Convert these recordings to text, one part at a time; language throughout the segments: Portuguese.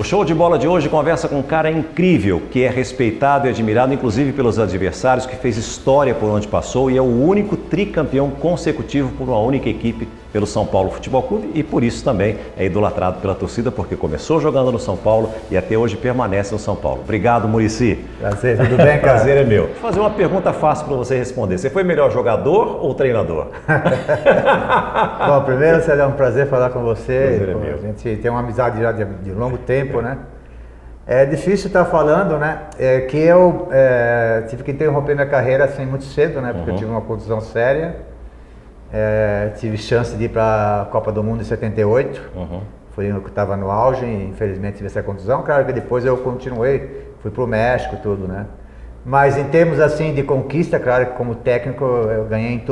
show de bola de hoje conversa com um cara incrível, que é respeitado e admirado, inclusive pelos adversários, que fez história por onde passou e é o único tricampeão consecutivo por uma única equipe pelo São Paulo Futebol Clube e por isso também é idolatrado pela torcida, porque começou jogando no São Paulo e até hoje permanece no São Paulo. Obrigado, Muricy. Prazer, tudo bem, cara? Prazer é meu. Vou fazer uma pergunta fácil para você responder. Você foi melhor jogador ou treinador? Bom, primeiro, é um prazer falar com você. Prazer é meu. A gente tem uma amizade já de longo tempo, né? É difícil estar falando, né? Que eu tive que interromper minha carreira assim muito cedo, né? Porque eu tive uma contusão séria. Tive chance de ir para a Copa do Mundo em 78. Foi eu que estava no auge e infelizmente tive essa contusão. Claro que depois eu continuei, fui para o México e tudo, né? Mas em termos assim de conquista, claro que como técnico eu ganhei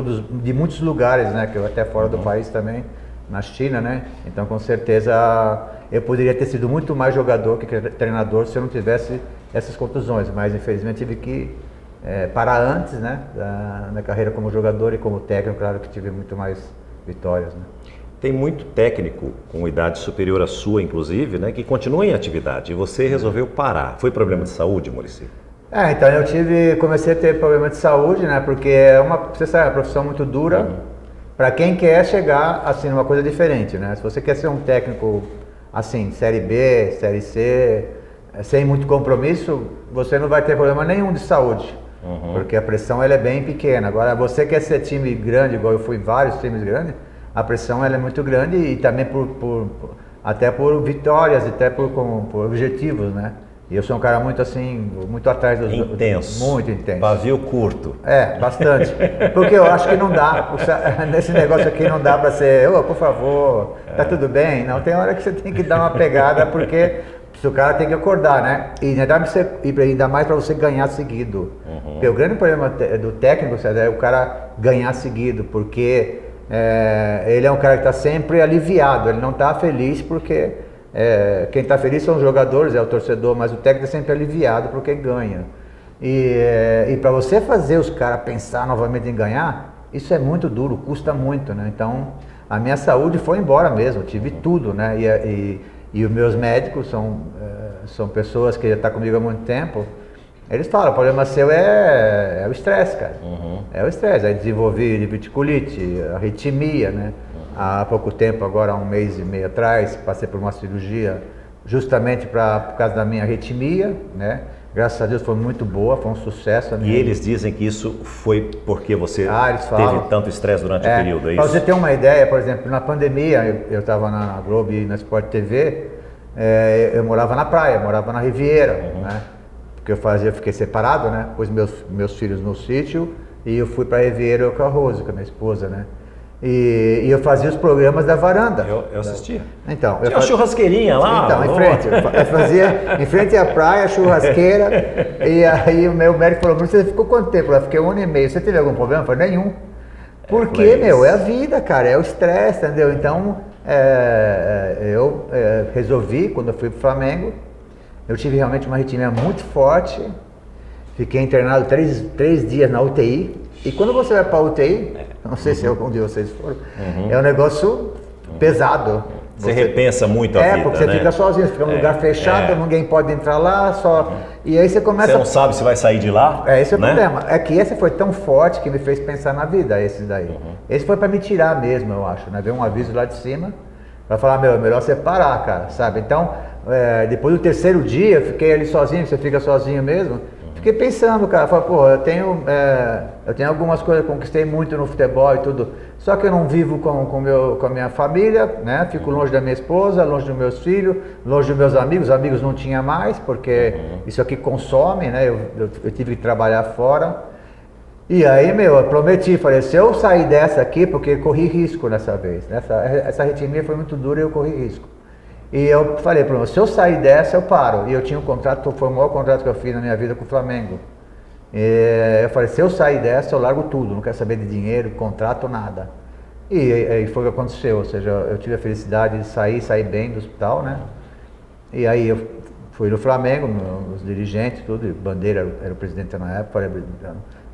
de muitos lugares, né? Que eu até fora do país também, na China, né? Então com certeza eu poderia ter sido muito mais jogador que treinador se eu não tivesse essas contusões. Mas infelizmente tive que parar antes, né? Da minha carreira como jogador e como técnico, claro que tive muito mais vitórias, né? Tem muito técnico com idade superior à sua, inclusive, né? Que continua em atividade e você resolveu parar. Foi problema de saúde, Muricy? Então eu comecei a ter problema de saúde, né? Porque você sabe, é uma profissão muito dura para quem quer chegar assim numa coisa diferente, né? Se você quer ser um técnico assim, série B, série C, sem muito compromisso, você não vai ter problema nenhum de saúde, porque a pressão ela é bem pequena. Agora, você quer ser time grande, igual eu fui vários times grandes, a pressão ela é muito grande e também até por vitórias, até por objetivos, né? E eu sou um cara muito assim, muito atrás dos... Intenso. Muito intenso. Pavio curto. Bastante. Porque eu acho que não dá, nesse negócio aqui não dá para ser, por favor, tá tudo bem? Não, tem hora que você tem que dar uma pegada, porque o cara tem que acordar, né? E ainda mais para você ganhar seguido. Porque o grande problema do técnico é o cara ganhar seguido, porque ele é um cara que está sempre aliviado, ele não está feliz porque... quem está feliz são os jogadores, é o torcedor, mas o técnico é sempre aliviado porque ganha. E para você fazer os caras pensar novamente em ganhar, isso é muito duro, custa muito, né? Então, a minha saúde foi embora mesmo, eu tive tudo, né? E os meus médicos são pessoas que já estão comigo há muito tempo. Eles falam, o problema seu é o estresse, cara. É o estresse. Aí desenvolvi diverticulite, arritmia, né? Há pouco tempo, agora há um mês e meio atrás, passei por uma cirurgia justamente por causa da minha arritmia, né? Graças a Deus foi muito boa, foi um sucesso. E eles dizem que isso foi porque você teve tanto estresse durante o período, é isso? Para você ter uma ideia, por exemplo, na pandemia, eu estava na Globo e na Sport TV, eu morava na praia, morava na Riviera, né? Porque eu fiquei separado, né? Pus meus filhos no sítio e eu fui para a Riviera com a Rose, com a minha esposa, né? E eu fazia os programas da varanda. Eu assistia. Então, tinha uma churrasqueirinha lá? Então, em frente. Eu fazia em frente à praia, churrasqueira. E aí o meu médico falou, você ficou quanto tempo? Eu fiquei 1 ano e meio. Você teve algum problema? Eu falei, nenhum. Porque, é a vida, cara, é o estresse, entendeu? Então, eu resolvi, quando eu fui pro Flamengo, eu tive realmente uma arritmia muito forte. Fiquei internado 3 dias na UTI. E quando você vai para a UTI, não sei se algum de vocês foram, é um negócio pesado. Você repensa muito a vida, porque você fica sozinho, você fica num lugar fechado, ninguém pode entrar lá, e aí você começa... Você não sabe se vai sair de lá? Esse é o problema. É que esse foi tão forte que me fez pensar na vida, esse daí. Esse foi para me tirar mesmo, eu acho, né? Veio um aviso lá de cima, para falar, é melhor você parar, cara, sabe? Então, depois do 3º dia, eu fiquei ali sozinho, você fica sozinho mesmo. Fiquei pensando, cara, falei, eu tenho algumas coisas, conquistei muito no futebol e tudo, só que eu não vivo com a minha família, né? Fico longe da minha esposa, longe dos meus filhos, longe dos meus amigos. Os amigos não tinha mais, porque isso aqui consome, né? Eu tive que trabalhar fora. E aí, eu prometi, falei, se eu sair dessa aqui, porque corri risco nessa vez, né? Essa arritmia foi muito dura e eu corri risco. E eu falei, se eu sair dessa, eu paro. E eu tinha um contrato, foi o maior contrato que eu fiz na minha vida com o Flamengo. E eu falei, se eu sair dessa, eu largo tudo, não quero saber de dinheiro, contrato, nada. E foi o que aconteceu, ou seja, eu tive a felicidade de sair bem do hospital, né? E aí eu fui no Flamengo, os dirigentes, tudo, Bandeira era o presidente na época, falei,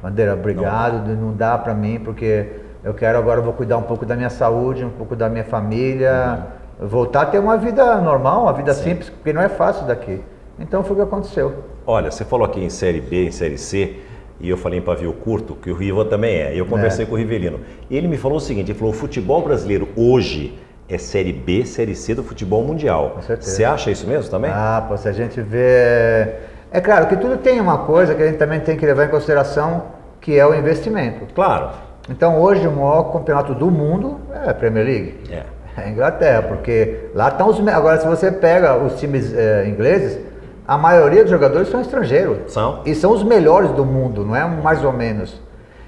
Bandeira, obrigado, não dá pra mim, porque eu vou cuidar um pouco da minha saúde, um pouco da minha família, voltar a ter uma vida normal, uma vida simples, porque não é fácil daqui. Então foi o que aconteceu. Olha, você falou aqui em Série B, em Série C, e eu falei em pavio curto, que o Riva também é. E eu conversei com o Rivelino. E ele me falou o seguinte, ele falou, o futebol brasileiro hoje é Série B, Série C do futebol mundial. Com certeza. Você acha isso mesmo também? Ah, pô, se a gente vê... É claro que tudo tem uma coisa que a gente também tem que levar em consideração, que é o investimento. Claro. Então hoje o maior campeonato do mundo é a Premier League. É a Inglaterra, porque lá estão os... Agora se você pega os times ingleses, a maioria dos jogadores são estrangeiros. São. E são os melhores do mundo, não é mais ou menos.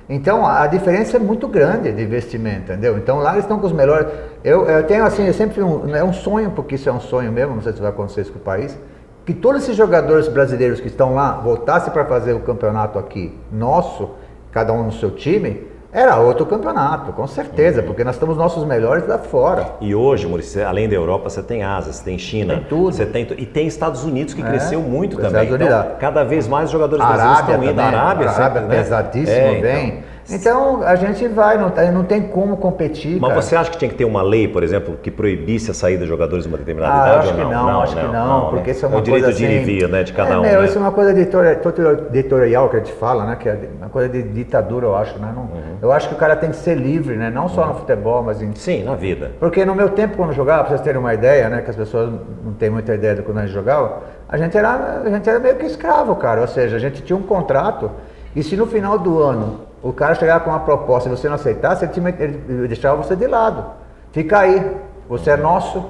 Então a diferença é muito grande de investimento, entendeu? Então lá eles estão com os melhores. Eu tenho assim, eu sempre é um sonho, porque isso é um sonho mesmo, não sei se vai acontecer isso com o país, que todos esses jogadores brasileiros que estão lá voltassem para fazer o campeonato aqui nosso, cada um no seu time, era outro campeonato, com certeza, porque nós estamos nossos melhores lá fora. E hoje, Maurício, além da Europa, você tem Ásia, você tem China, tem tudo. Você tem, e tem Estados Unidos que cresceu muito também. Estados Então, cada vez mais jogadores brasileiros estão indo. A Arábia pesadíssimo, vem. Então a gente vai, não tem como competir. Mas cara. você acha que tinha que ter uma lei, por exemplo, que proibisse a saída de jogadores de uma determinada eu idade? acho que não, acho que não, porque isso é uma o direito coisa de ir e assim, vir, né, de cada um. Né? Isso é uma coisa editorial que a gente fala, né? Que é uma coisa de ditadura, eu acho, né? Não, eu acho que o cara tem que ser livre, né? Não só no futebol, mas em... Sim, na vida. Porque no meu tempo, quando eu jogava, para vocês terem uma ideia, né? Que as pessoas não têm muita ideia do quando a gente jogava, a gente era meio que escravo, cara. Ou seja, a gente tinha um contrato e se no final do ano o cara chegava com uma proposta e você não aceitasse, ele deixava você de lado. Fica aí, você é nosso.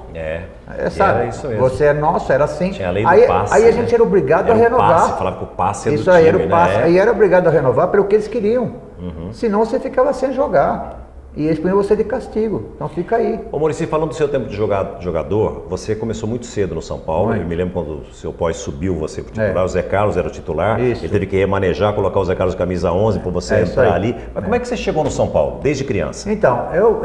Sabe? Era isso mesmo. Você é nosso, era assim. Tinha a lei do passe, aí a gente era obrigado a renovar. Passe, falava que o passe é isso do aí time, era o passe. né? Aí era obrigado a renovar pelo que eles queriam. Senão você ficava sem jogar. E eles punham você de castigo. Então fica aí. Ô Maurício, falando do seu tempo de jogador, você começou muito cedo no São Paulo. Eu me lembro quando o seu pai subiu você para o titular, o Zé Carlos era o titular. Isso. Ele teve que remanejar, colocar o Zé Carlos camisa 11 para você entrar ali. Mas como é que você chegou no São Paulo, desde criança? Então, eu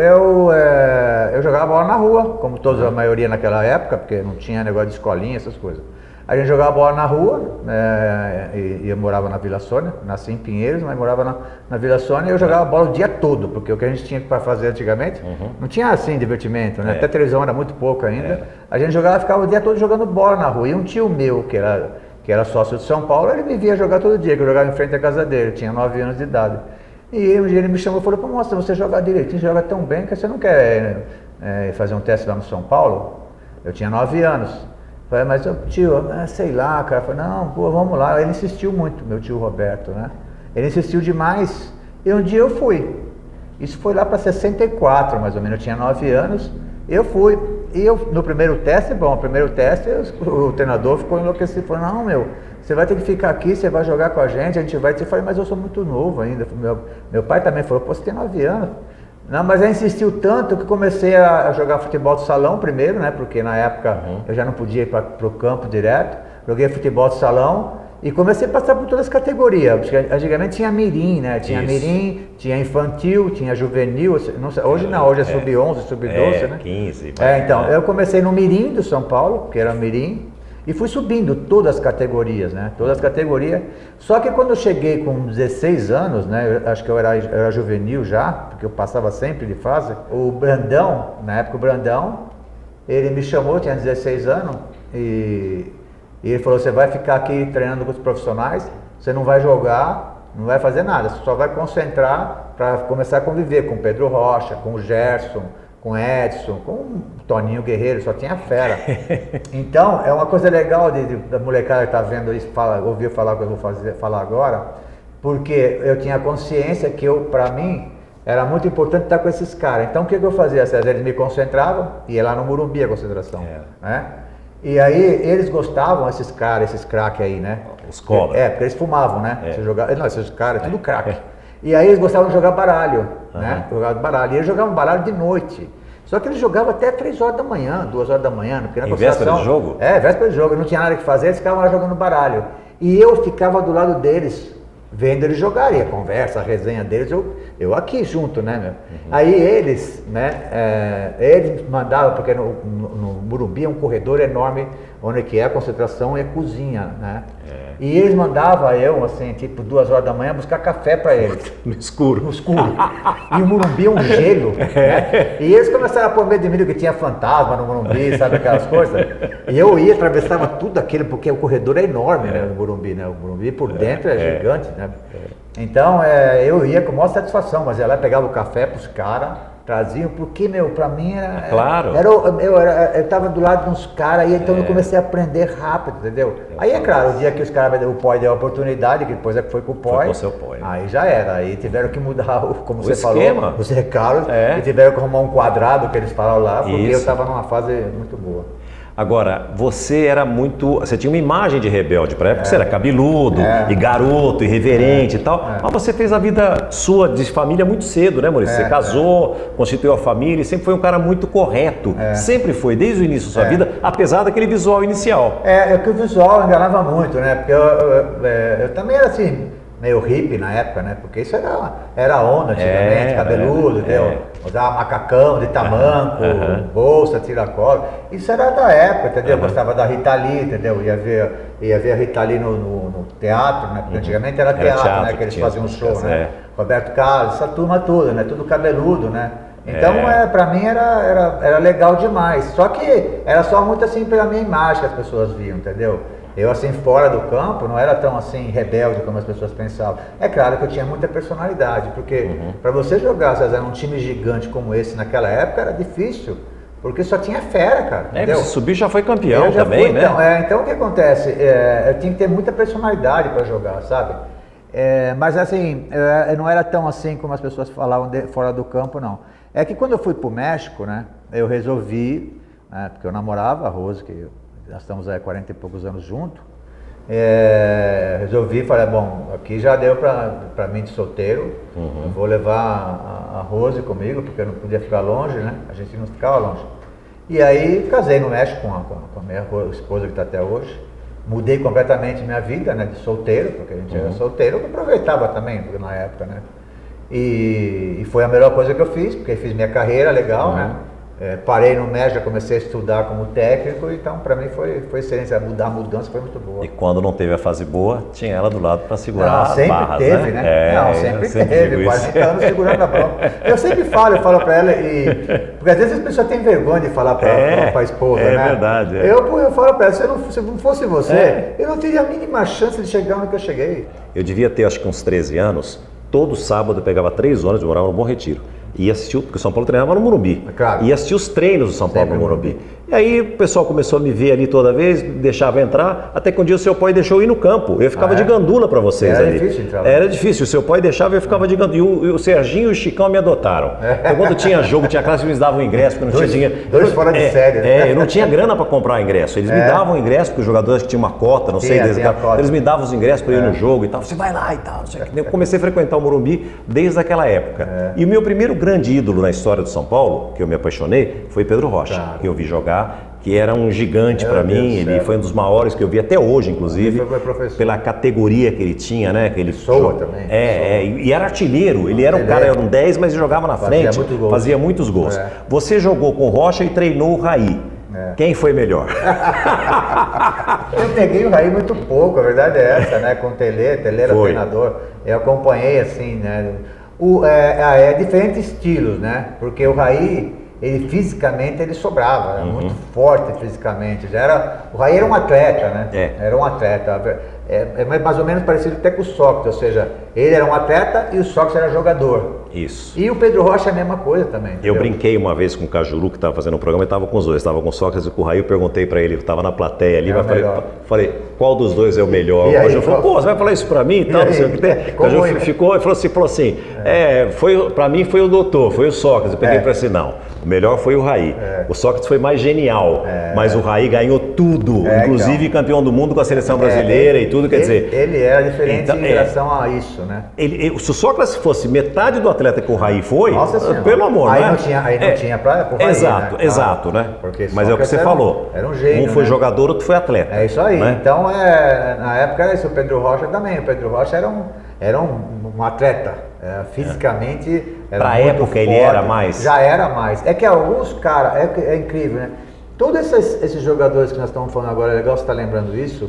jogava bola na rua, como toda a maioria naquela época, porque não tinha negócio de escolinha, essas coisas. A gente jogava bola na rua, e eu morava na Vila Sônia, nasci em Pinheiros, mas morava na Vila Sônia e eu jogava bola o dia todo, porque o que a gente tinha para fazer antigamente, não tinha assim divertimento, né? Até televisão era muito pouco ainda. A gente ficava o dia todo jogando bola na rua. E um tio meu, que era sócio de São Paulo, ele me via jogar todo dia, que eu jogava em frente à casa dele, eu tinha 9 anos de idade. E um dia ele me chamou e falou, pô, moça, você joga direitinho, você joga tão bem que você não quer fazer um teste lá no São Paulo? Eu tinha 9 anos. Falei, mas tio, sei lá, cara. Falei, não, pô, vamos lá. Ele insistiu muito, meu tio Roberto, né? Ele insistiu demais. E um dia eu fui. Isso foi lá para 64, mais ou menos. Eu tinha 9 anos. Eu fui. E no primeiro teste, o treinador ficou enlouquecido. Falou, não, você vai ter que ficar aqui, você vai jogar com a gente vai... Eu falei, mas eu sou muito novo ainda. Meu pai também falou, pô, você tem 9 anos. Não, mas aí insistiu tanto que comecei a jogar futebol de salão primeiro, né? Porque na época eu já não podia ir para o campo direto. Joguei futebol de salão e comecei a passar por todas as categorias. Porque antigamente tinha mirim, né? Tinha mirim, tinha infantil, tinha juvenil. Hoje não, hoje é sub-11, sub-12, né? 15. Então, eu comecei no mirim do São Paulo, que era mirim. E fui subindo todas as categorias, né? Todas as categorias. Só que quando eu cheguei com 16 anos, né? Acho que eu era juvenil já, porque eu passava sempre de fase. O Brandão, na época o Brandão, ele me chamou, eu tinha 16 anos, e ele falou, você vai ficar aqui treinando com os profissionais, você não vai jogar, não vai fazer nada, você só vai concentrar para começar a conviver com o Pedro Rocha, com o Gerson, com o Edson, com o Toninho Guerreiro, só tinha fera. Então, é uma coisa legal da molecada que está vendo isso, ouviu falar o que eu vou falar agora, porque eu tinha consciência que para mim, era muito importante estar com esses caras. Então, o que eu fazia? Às vezes eles me concentravam, ia lá no Morumbi a concentração, né? E aí, eles gostavam, esses caras, esses craques aí, né? Os cobras. Porque eles fumavam, né? Esses caras, tudo craque. E aí eles gostavam de jogar baralho, né? Jogavam baralho. E eles jogavam baralho de noite. Só que eles jogavam até 3 horas da manhã, 2 horas da manhã. Porque na véspera de jogo? Véspera de jogo. Não tinha nada que fazer, eles ficavam lá jogando baralho. E eu ficava do lado deles, vendo eles jogarem. A conversa, a resenha deles, eu eu aqui junto, né, meu? Aí eles, né, eles mandavam, porque no Morumbi é um corredor enorme, onde que é a concentração e a cozinha, né? E eles mandavam eu, assim, tipo 2 horas da manhã, buscar café para eles. No escuro. No escuro. E o Morumbi é um gelo, né? E eles começaram a pôr medo de mim que tinha fantasma no Morumbi, sabe aquelas coisas? E eu ia, atravessava tudo aquilo, porque o corredor é enorme, né, no Morumbi, né? O Morumbi por dentro é gigante, né? Então, eu ia com maior satisfação, mas ia lá, pegava o café pros caras, traziam, porque, meu, pra mim era... Claro. Eu tava do lado de uns caras, então eu comecei a aprender rápido, entendeu? Aí, é claro, o dia que os caras, o POI deu a oportunidade, que depois é que foi com o POI, Foi com o seu POI. Aí já era, aí tiveram que mudar, como você esquema. falou, os recados, e tiveram que arrumar um quadrado que eles falaram lá, porque eu tava numa fase muito boa. Agora, você tinha uma imagem de rebelde para época, você era cabeludo, e garoto, irreverente e tal, mas você fez a vida sua de família muito cedo, né, Maurício? Você casou, constituiu a família e sempre foi um cara muito correto, sempre foi, desde o início da sua vida, apesar daquele visual inicial. É que o visual enganava muito, né, porque eu também era assim, meio hippie na época, né? Porque isso era onda antigamente, cabeludo, entendeu? Usava macacão de tamanco, bolsa, tiracolo. Isso era da época, entendeu? Eu gostava da Rita Lee, entendeu? Ia ver a Rita Lee no teatro, né? Porque antigamente era teatro, né? Que eles faziam um show, né? Roberto Carlos, essa turma toda, né? Tudo cabeludo, né? Então, pra mim era legal demais. Só que era só muito assim pela minha imagem que as pessoas viam, entendeu? Eu, assim, fora do campo, não era tão, assim, rebelde como as pessoas pensavam. É claro que eu tinha muita personalidade, porque para você jogar, César, um time gigante como esse naquela época era difícil, porque só tinha fera, cara. Entendeu? Você subiu já foi campeão também, né? Então, o que acontece? Eu tinha que ter muita personalidade para jogar, sabe? Mas, assim, eu não era tão assim como as pessoas falavam fora do campo, não. É que quando eu fui pro México, né, eu resolvi, né, porque eu namorava a Rose, que nós estamos há 40 e poucos anos juntos, resolvi, falei, bom, aqui já deu para mim de solteiro, eu vou levar a Rose comigo, porque eu não podia ficar longe, né, a gente não ficava longe. E aí casei no México com a minha esposa que está até hoje, mudei completamente minha vida, né, de solteiro, porque a gente era solteiro, eu aproveitava também na época, né, e foi a melhor coisa que eu fiz, porque fiz minha carreira legal, né. Parei no México, já comecei a estudar como técnico, então para mim foi excelente, a mudança foi muito boa. E quando não teve a fase boa, tinha ela do lado para segurar as barras, teve, né? Não, sempre teve, 40 anos segurando a bronca. Eu falo para ela, porque às vezes as pessoas têm vergonha de falar para a esposa, né? É verdade. Eu falo para ela, se não fosse você, eu não teria a mínima chance de chegar onde eu cheguei. Eu devia ter acho que uns 13 anos, todo sábado eu pegava 3 horas, eu morava no Bom Retiro. E assistiu, porque o São Paulo treinava no Morumbi. Claro. E assistia os treinos do São Paulo no Morumbi. E aí o pessoal começou a me ver ali toda vez, deixava entrar, até que um dia o seu pai deixou eu ir no campo. Eu ficava de gandula para vocês ali. Era difícil entrar. Era difícil, o seu pai deixava e eu ficava de gandula. E o Serginho e o Chicão me adotaram. Então, quando tinha jogo, tinha classe, eles davam ingresso, porque não tinha dinheiro. Dois fora de série, né? Eu não tinha grana para comprar ingresso. Eles me davam ingresso, porque os jogadores tinham uma cota, não sei. Eles me davam os ingressos para ir no jogo e tal. Você vai lá e tal. Eu comecei a frequentar o Morumbi desde aquela época. E o meu primeiro grande ídolo na história do São Paulo, que eu me apaixonei, foi Pedro Rocha, que eu vi jogar, que era um gigante para mim, ele foi um dos maiores que eu vi até hoje, inclusive, pela categoria que ele tinha, né? Que ele Soa também. E era artilheiro, ele era um cara, era um 10, mas ele jogava na frente, fazia muitos gols. Você jogou com o Rocha e treinou o Raí. Quem foi melhor? Eu peguei o Raí muito pouco, a verdade é essa, né? Com o Tele era treinador, eu acompanhei assim, né? Diferentes estilos, né? Porque o Raí, ele fisicamente ele sobrava, era muito forte fisicamente. O Raí era um atleta, né? Era um atleta. É mais ou menos parecido até com o Sócrates, ou seja, ele era um atleta e o Sócrates era jogador. Isso. E o Pedro Rocha é a mesma coisa também. Eu brinquei uma vez com o Cajuru, que estava fazendo um programa, e estava com os dois, estava com o Sócrates e com o Raí, eu perguntei para ele, eu estava na plateia ali, mas falei, qual dos dois é o melhor? O Cajuru falou, pô, você vai falar isso para mim e tal, não sei o que tem. O Cajuru ficou e falou assim, para mim foi o doutor, foi o Sócrates, eu peguei para assim, não. O melhor foi o Raí. O Sócrates foi mais genial, mas o Raí ganhou tudo, inclusive campeão do mundo com a seleção brasileira e tudo, quer dizer... Ele era diferente em relação a isso, né? Se o Sócrates fosse metade do atleta que o Raí foi, pelo amor, aí né? Não tinha pra Raí, Exato, né? Porque mas é o que você falou. Era um gênio, um foi né? jogador, outro foi atleta. É isso aí. Né? Então, na época era isso, o Pedro Rocha também. O Pedro Rocha era um atleta, fisicamente era Pra muito época forte, ele era mais? Já era mais. É que alguns caras, é incrível, né? Todos esses jogadores que nós estamos falando agora, é legal você estar lembrando isso,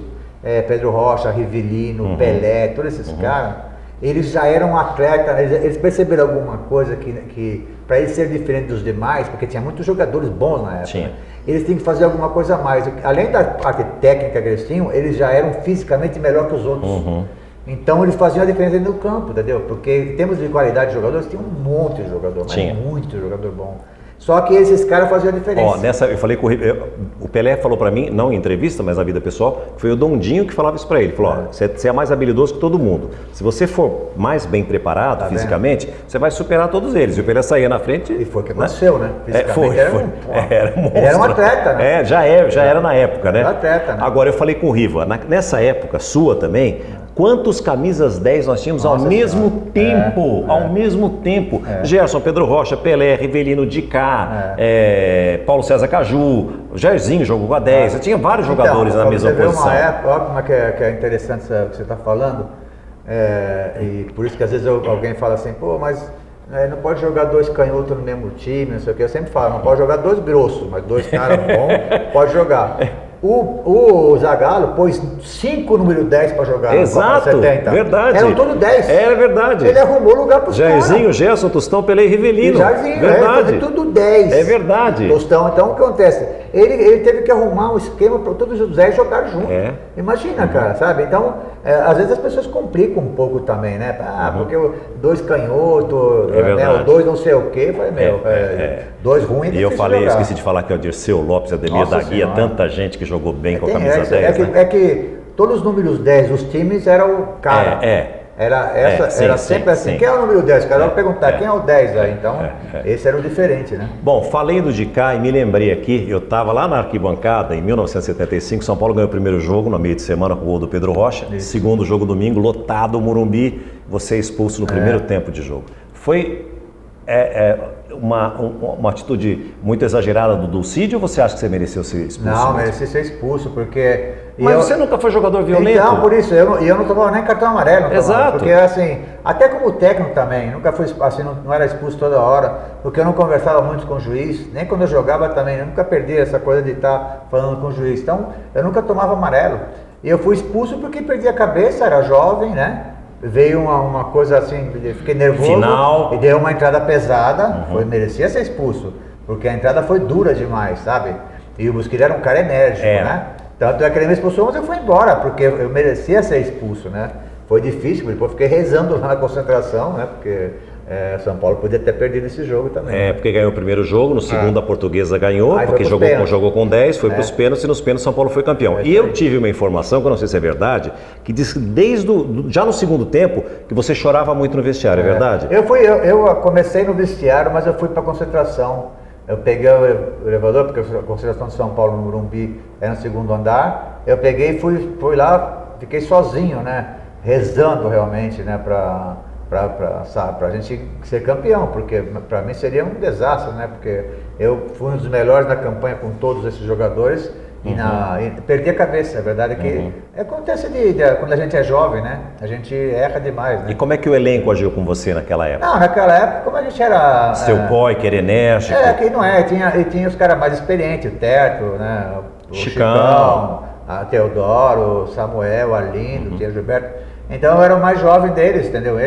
Pedro Rocha, Rivelino, Pelé, todos esses caras, eles já eram atletas, eles perceberam alguma coisa que para eles ser diferente dos demais, porque tinha muitos jogadores bons na época, né? Eles tinham que fazer alguma coisa a mais. Além da parte técnica que eles tinham, eles já eram fisicamente melhor que os outros. Então eles faziam a diferença no campo, entendeu? Porque em termos de qualidade de jogadores, tinha um monte de jogador, mas muito jogador bom. Só que esses caras faziam a diferença. Eu falei com o Pelé falou pra mim, não em entrevista, mas na vida pessoal, foi o Dondinho que falava isso pra ele. Falou, você é mais habilidoso que todo mundo. Se você for mais bem preparado fisicamente, você vai superar todos eles. E o Pelé saía na frente. E foi o que aconteceu, né? Fisicamente era um monstro. Ele era um atleta, né? Já era na época, né? Era atleta, né? Agora eu falei com o Riva, nessa época sua também, quantos camisas 10 nós tínhamos ao mesmo tempo? Ao mesmo tempo. Gerson, Pedro Rocha, Pelé, Rivelino, Dicá, Paulo César Caju, Jairzinho jogou com a 10. Tinha vários jogadores na mesma posição. Você vê uma época, olha como que é interessante o que você está falando, e por isso que às vezes alguém fala assim, pô, mas não pode jogar dois canhotos no mesmo time, não sei o que. Eu sempre falo, não pode jogar dois grossos, mas dois caras bons, pode jogar. O Zagallo pôs 5 número 10 para jogar. Exato, no 70. Verdade. Eram todos 10. Era verdade. Ele arrumou lugar para os caras. Jairzinho, Gerson, Tostão, Pelé e Rivelino. Jairzinho, verdade. Tudo 10. É verdade. Tostão, então o que acontece? Ele teve que arrumar um esquema para todos os 10 jogarem junto. Imagina, cara, sabe? Então, às vezes as pessoas complicam um pouco também, né? Porque dois canhotos, ou dois não sei o quê. Eu falei, dois ruins. E eu falei, esqueci de falar que é o Dirceu Lopes, Ademir da Guia, tanta gente que jogou bem com a camisa 10. É que todos os números 10 dos times eram o cara. Era sempre assim. Quem é o número 10? O cara vai perguntar quem é o 10 aí. Então, esse era o diferente, né? Bom, falei do Dicá e me lembrei aqui, eu estava lá na arquibancada em 1975, São Paulo ganhou o primeiro jogo no meio de semana com o gol do Pedro Rocha. Segundo jogo domingo, lotado o Morumbi, você expulso no primeiro tempo de jogo. Foi uma atitude muito exagerada do Dulcídio ou você acha que você mereceu ser expulso? Não, mereci ser expulso, porque... Mas você nunca foi jogador violento? Então, por isso, eu não tomava nem cartão amarelo. Exato. Porque assim, até como técnico também, nunca fui assim, não era expulso toda hora, porque eu não conversava muito com o juiz, nem quando eu jogava também, eu nunca perdi essa coisa de estar falando com o juiz. Então, eu nunca tomava amarelo. E eu fui expulso porque perdi a cabeça, era jovem, né? Veio uma coisa assim, fiquei nervoso. Final. E deu uma entrada pesada, merecia ser expulso, porque a entrada foi dura demais, sabe? E o Busquilha era um cara enérgico, né? Tanto é que ele me expulsou, mas eu fui embora, porque eu merecia ser expulso, né? Foi difícil, depois fiquei rezando lá na concentração, né? Porque São Paulo podia ter perdido esse jogo também. Porque ganhou o primeiro jogo, no segundo a Portuguesa ganhou, aí porque jogou com 10, foi para os pênaltis e nos pênaltis São Paulo foi campeão. E eu tive uma informação, que eu não sei se é verdade, que diz que já no segundo tempo, que você chorava muito no vestiário, é verdade? Eu comecei no vestiário, mas eu fui para a concentração. Eu peguei o elevador, porque a concentração de São Paulo no Morumbi é no segundo andar. Eu peguei e fui lá, fiquei sozinho, né? Rezando realmente, né? Pra gente ser campeão, porque para mim seria um desastre, né? Porque eu fui um dos melhores na campanha com todos esses jogadores e perdi a cabeça. A verdade é que acontece quando a gente é jovem, né? A gente erra demais, né? E como é que o elenco agiu com você naquela época? Não, naquela época, como a gente era... Seu pai, que era enérgico. Que não é, tinha os caras mais experientes, o Teto, né? O Chicão, a Teodoro, o Samuel, Arlindo, tinha o Gilberto. Então eu era o mais jovem deles, entendeu?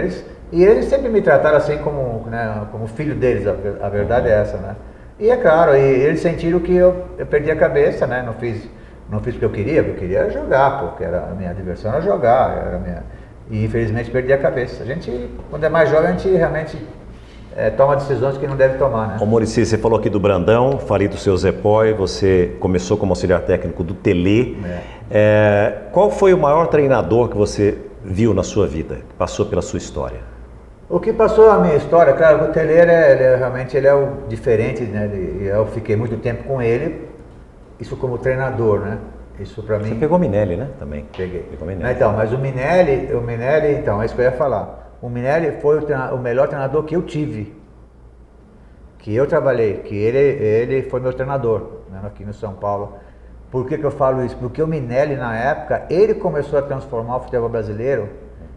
E eles sempre me trataram assim como filho deles, a verdade é essa, né? E é claro, eles sentiram que eu perdi a cabeça, né? Não fiz o que eu queria jogar, porque a minha diversão era jogar, e infelizmente perdi a cabeça. A gente, quando é mais jovem, a gente realmente toma decisões que não deve tomar, né? Ô Muricy, você falou aqui do Brandão, falei do seu Zé Poi, você começou como auxiliar técnico do Telê. Qual foi o maior treinador que você viu na sua vida, que passou pela sua história? O que passou a minha história, claro, o Telê realmente ele é o diferente, né? Eu fiquei muito tempo com ele, isso como treinador, né? Isso para mim. Você pegou o Minelli, né? Também. Peguei. Pegou o Minelli. Então, mas o Minelli, então, é isso que eu ia falar. O Minelli foi o melhor treinador que eu tive, que eu trabalhei, que ele foi meu treinador, né, aqui no São Paulo. Por que eu falo isso? Porque o Minelli, na época, ele começou a transformar o futebol brasileiro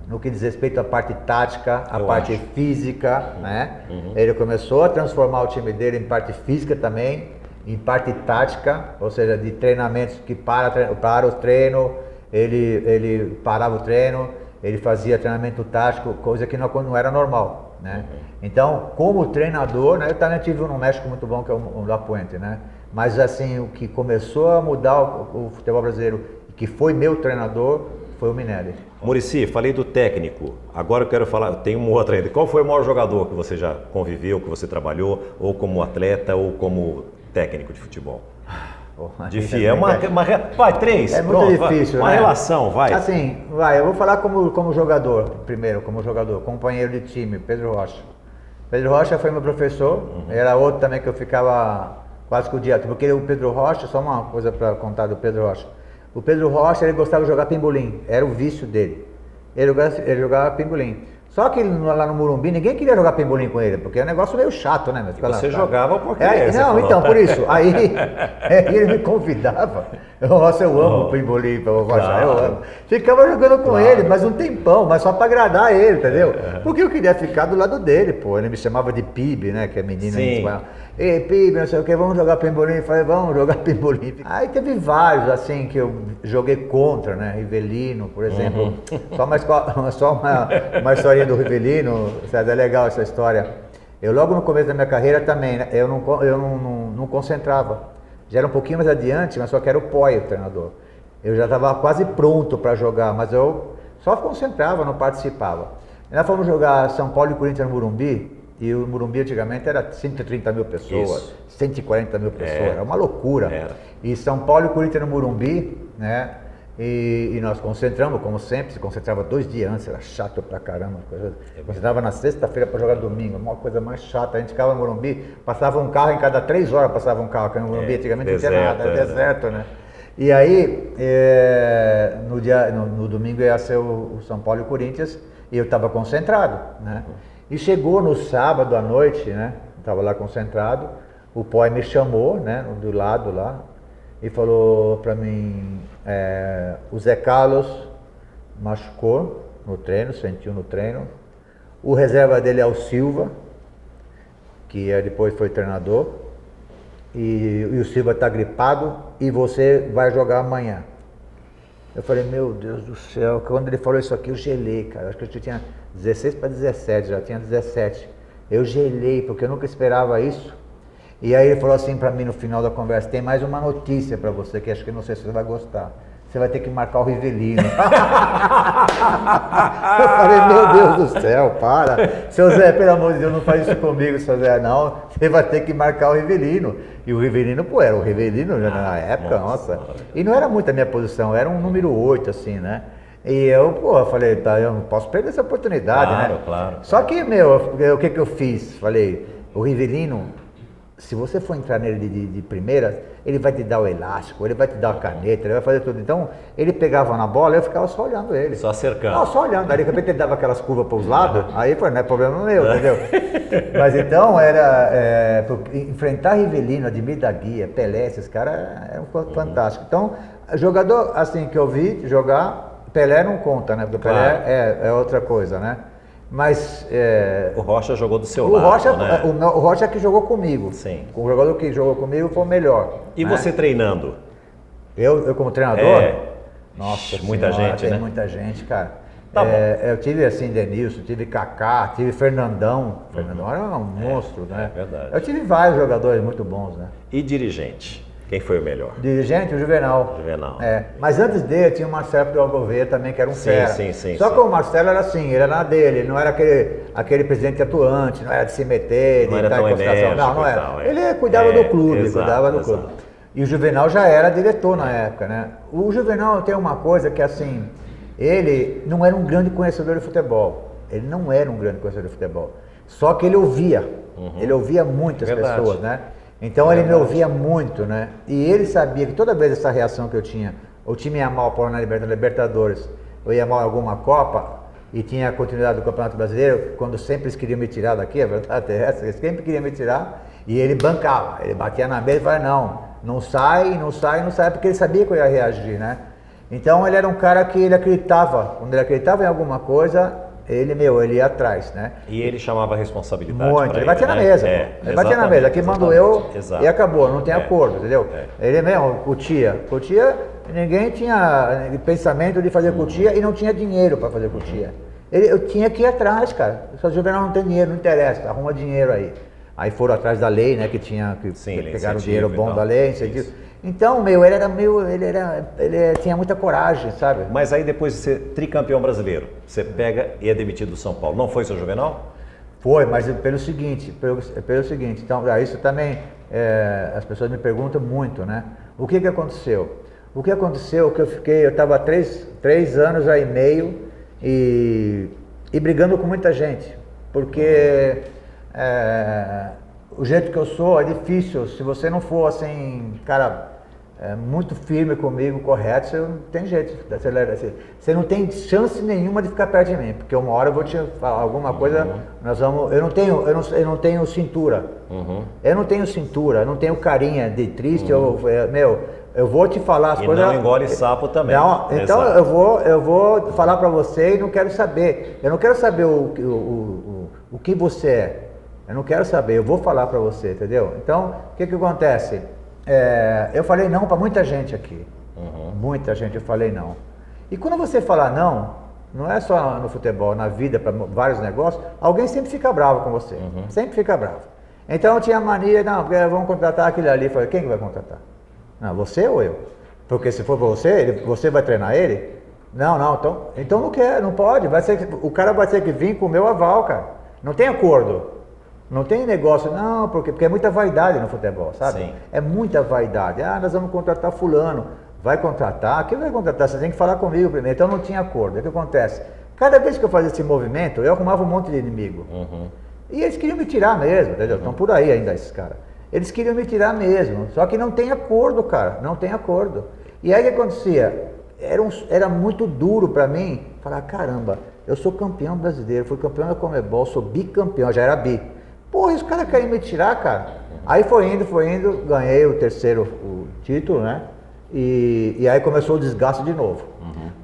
no que diz respeito à parte tática, à parte acho. física, né? Ele começou a transformar o time dele em parte física também, em parte tática, ou seja, de treinamentos que para o treino, ele parava o treino, ele fazia treinamento tático, coisa que não era normal, né? Então, como treinador, né, eu também tive um no México muito bom, que é o La Puente, né? Mas assim, o que começou a mudar o futebol brasileiro, que foi meu treinador, foi o Minelli. Muricy, falei do técnico. Agora eu quero falar, tem um outro ainda. Qual foi o maior jogador que você já conviveu, que você trabalhou, ou como atleta, ou como técnico de futebol? Difícil. Vai, três. É muito difícil, uma né? relação, vai. Assim, eu vou falar como jogador, primeiro, como jogador, companheiro de time, Pedro Rocha. Pedro Rocha foi meu professor, era outro também que eu ficava quase que o dia, porque o Pedro Rocha, só uma coisa para contar do Pedro Rocha. O Pedro Rocha, ele gostava de jogar pimbolim, era o vício dele. Ele jogava pimbolim. Só que lá no Morumbi, ninguém queria jogar pimbolim com ele, porque é um negócio meio chato, né? Você jogava porque... Não, então, por isso. Aí ele me convidava. Nossa, eu amo o pimbolim, eu amo. Ficava jogando com ele, mas um tempão, mas só pra agradar ele, entendeu? Porque eu queria ficar do lado dele, pô. Ele me chamava de Pibe, né? Que é menina em espanhol. Ei, Pibe, não sei o que, vamos jogar pimbolim. Eu falei, vamos jogar pimbolim. Aí teve vários, assim, que eu joguei contra, né? Rivelino, por exemplo. Só uma historinha do Rivelino, sabe? É legal essa história. Eu logo no começo da minha carreira também, né? Eu não concentrava. Já era um pouquinho mais adiante, mas só que era o Poi, o treinador. Eu já estava quase pronto para jogar, mas eu só concentrava, não participava. E nós fomos jogar São Paulo e Corinthians no Morumbi, e o Morumbi antigamente era 130 mil pessoas, Isso. 140 mil pessoas, era uma loucura. Era. E São Paulo e Corinthians no Morumbi, né? E nós concentramos, como sempre, se concentrava 2 dias antes, era chato pra caramba. Concentrava na sexta-feira para jogar domingo, uma coisa mais chata. A gente ficava no Morumbi, passava um carro em cada 3 horas, passava um carro, porque no Morumbi antigamente não tinha nada, era deserto, né? E aí, no domingo ia ser o São Paulo e o Corinthians, e eu estava concentrado, né? E chegou no sábado à noite, né? Estava lá concentrado, o Poi me chamou, né? Do lado lá, e falou para mim, o Zé Carlos machucou no treino, sentiu no treino. O reserva dele é o Silva, que depois foi treinador. E o Silva está gripado e você vai jogar amanhã. Eu falei, meu Deus do céu, quando ele falou isso aqui eu gelei, cara. Acho que eu tinha 16 para 17, já tinha 17. Eu gelei, porque eu nunca esperava isso. E aí ele falou assim para mim no final da conversa, tem mais uma notícia para você, que acho que não sei se você vai gostar. Você vai ter que marcar o Rivelino. Eu falei, meu Deus do céu, para. Seu Zé, pelo amor de Deus, não faz isso comigo, seu Zé, não. Você vai ter que marcar o Rivelino. E o Rivelino, pô, era o Rivelino já na época, nossa. E não era muito a minha posição, era um número 8, assim, né? E eu, pô, falei, tá, eu não posso perder essa oportunidade, né? Claro. Só que, o que eu fiz? Falei, o Rivelino, se você for entrar nele de primeira, ele vai te dar o elástico, ele vai te dar a caneta, ele vai fazer tudo. Então, ele pegava na bola, eu ficava só olhando ele. Só cercando. Não, só olhando. Aí, de repente, ele dava aquelas curvas para os lados, aí foi, não é problema meu, entendeu? Mas então, enfrentar Rivelino, Ademir da Guia, Pelé, esses caras eram fantásticos. Então, jogador, assim, que eu vi jogar, Pelé não conta, né? Porque Pelé é outra coisa, né? Mas... o Rocha jogou do seu o lado, Rocha, né? O Rocha que jogou comigo. Sim. O jogador que jogou comigo foi o melhor. E né? você treinando? Eu como treinador? Nossa, muita gente, tem né? muita gente, cara. Tá bom. Eu tive assim, Denilson, tive Kaká, tive Fernandão. Fernandão era um monstro, né? É verdade. Eu tive vários jogadores muito bons, né? E dirigente? Quem foi o melhor? Dirigente, o Juvenal. Juvenal. Mas antes dele tinha o Marcelo do Gouveia também, que era um fera. Sim. Só que o Marcelo era assim, ele era na dele, ele não era aquele presidente atuante, não era de se meter, de estar em consideração. Não era. Tal, Ele cuidava do clube, exato. clube. E o Juvenal já era diretor na época, né? O Juvenal tem uma coisa que assim, ele não era um grande conhecedor de futebol. Ele não era um grande conhecedor de futebol. Só que ele ouvia. Ele ouvia muitas pessoas, né? Então ele me ouvia muito, né? E ele sabia que toda vez essa reação que eu tinha, o time ia mal para na Libertadores, eu ia mal em alguma Copa, e tinha a continuidade do Campeonato Brasileiro, quando sempre eles queriam me tirar daqui, a verdade é essa, eles sempre queriam me tirar, e ele bancava, ele batia na mesa e falava, não sai, porque ele sabia que eu ia reagir, né? Então ele era um cara que ele acreditava, quando ele acreditava em alguma coisa, ele ia atrás, né? E ele chamava a responsabilidade. Muito, ele batia na mesa, ele batia na mesa, aqui mando eu e acabou, não tem acordo, entendeu? Ele mesmo, cutia, ninguém tinha pensamento de fazer cutia e não tinha dinheiro para fazer cutia. Eu tinha que ir atrás, cara, o Juvenal não tem dinheiro, não interessa, arruma dinheiro aí. Aí foram atrás da lei, né, que pegaram o dinheiro bom da lei, incentivo. Então, ele tinha muita coragem, sabe? Mas aí depois de ser tricampeão brasileiro, você pega e é demitido do São Paulo. Não foi, seu Juvenal? Foi, mas pelo seguinte, então, isso também, as pessoas me perguntam muito, né? O que aconteceu? O que aconteceu é que eu estava 3 anos aí e meio e brigando com muita gente, porque o jeito que eu sou é difícil, se você não for assim, cara, muito firme comigo, correto, você não tem jeito, você não tem chance nenhuma de ficar perto de mim, porque uma hora eu vou te falar alguma coisa, eu não tenho cintura, eu não tenho carinha de triste, eu vou te falar as coisas. E não engole sapo também. Não, então eu vou falar para você e não quero saber, eu não quero saber o que você é. Eu não quero saber, eu vou falar para você, entendeu? Então, o que acontece? Eu falei não para muita gente aqui. Muita gente eu falei não. E quando você fala não é só no futebol, na vida, para vários negócios, alguém sempre fica bravo com você. Sempre fica bravo. Então eu tinha mania, vamos contratar aquele ali. Eu falei, quem que vai contratar? Não, você ou eu? Porque se for para você vai treinar ele? Não, então não quer, não pode. O cara vai ter que vir com o meu aval, cara. Não tem acordo. Não tem negócio, não, porque é muita vaidade no futebol, sabe? Sim. É muita vaidade. Nós vamos contratar fulano. Vai contratar? Quem vai contratar? Você tem que falar comigo primeiro. Então não tinha acordo. O que acontece? Cada vez que eu fazia esse movimento, eu arrumava um monte de inimigo. E eles queriam me tirar mesmo, entendeu? Estão por aí ainda esses caras. Eles queriam me tirar mesmo. Só que não tem acordo, cara. Não tem acordo. E aí o que acontecia? Era muito duro para mim falar, caramba, eu sou campeão brasileiro, fui campeão da Conmebol, sou bicampeão, já era bi. Pô, os caras querem me tirar, cara. Aí foi indo, ganhei o terceiro título, né? E aí começou o desgaste de novo.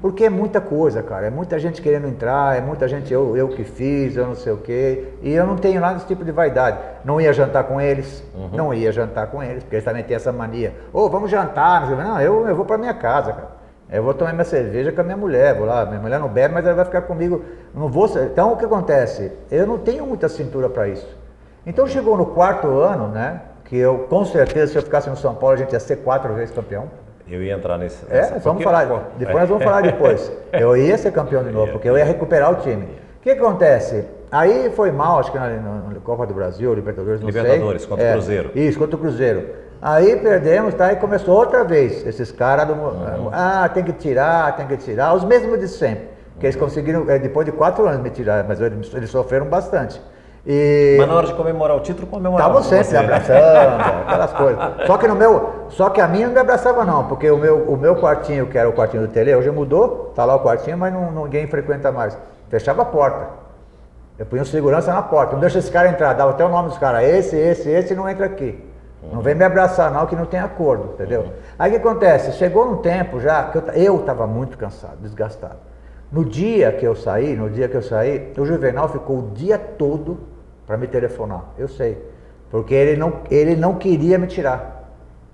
Porque é muita coisa, cara. É muita gente querendo entrar, é muita gente, eu que fiz, eu não sei o quê. E eu não tenho nada desse tipo de vaidade. Não ia jantar com eles, porque eles também têm essa mania. Vamos jantar, não, eu vou pra minha casa, cara. Eu vou tomar minha cerveja com a minha mulher, vou lá, minha mulher não bebe, mas ela vai ficar comigo. Não vou. Então o que acontece? Eu não tenho muita cintura para isso. Então chegou no 4º ano, né? Que eu, com certeza, se eu ficasse no São Paulo, a gente ia ser 4 vezes campeão. Eu ia entrar nessa. Vamos falar. Depois nós vamos falar depois. Eu ia ser campeão de novo, porque eu ia recuperar o time. O que acontece? Aí foi mal, acho que na Copa do Brasil, Libertadores, não sei. Libertadores, contra o Cruzeiro. Isso, contra o Cruzeiro. Aí perdemos, tá? E começou outra vez. Esses caras tem que tirar. Os mesmos de sempre. Que eles conseguiram, depois de 4 anos, me tirar, mas eles sofreram bastante. Mas na hora de comemorar o título, comemoravam. Estavam sempre abraçando, aquelas coisas. Só que a minha não me abraçava não, porque o meu quartinho, que era o quartinho do Tele, hoje mudou, tá lá o quartinho, mas ninguém frequenta mais. Fechava a porta. Eu punha um segurança na porta, não deixa esse cara entrar, dava até o nome dos caras, esse não entra aqui. Não vem me abraçar não, que não tem acordo, entendeu? Aí o que acontece? Chegou num tempo já, que eu estava muito cansado, desgastado. No dia que eu saí, o Juvenal ficou o dia todo para me telefonar, eu sei, porque ele não queria me tirar,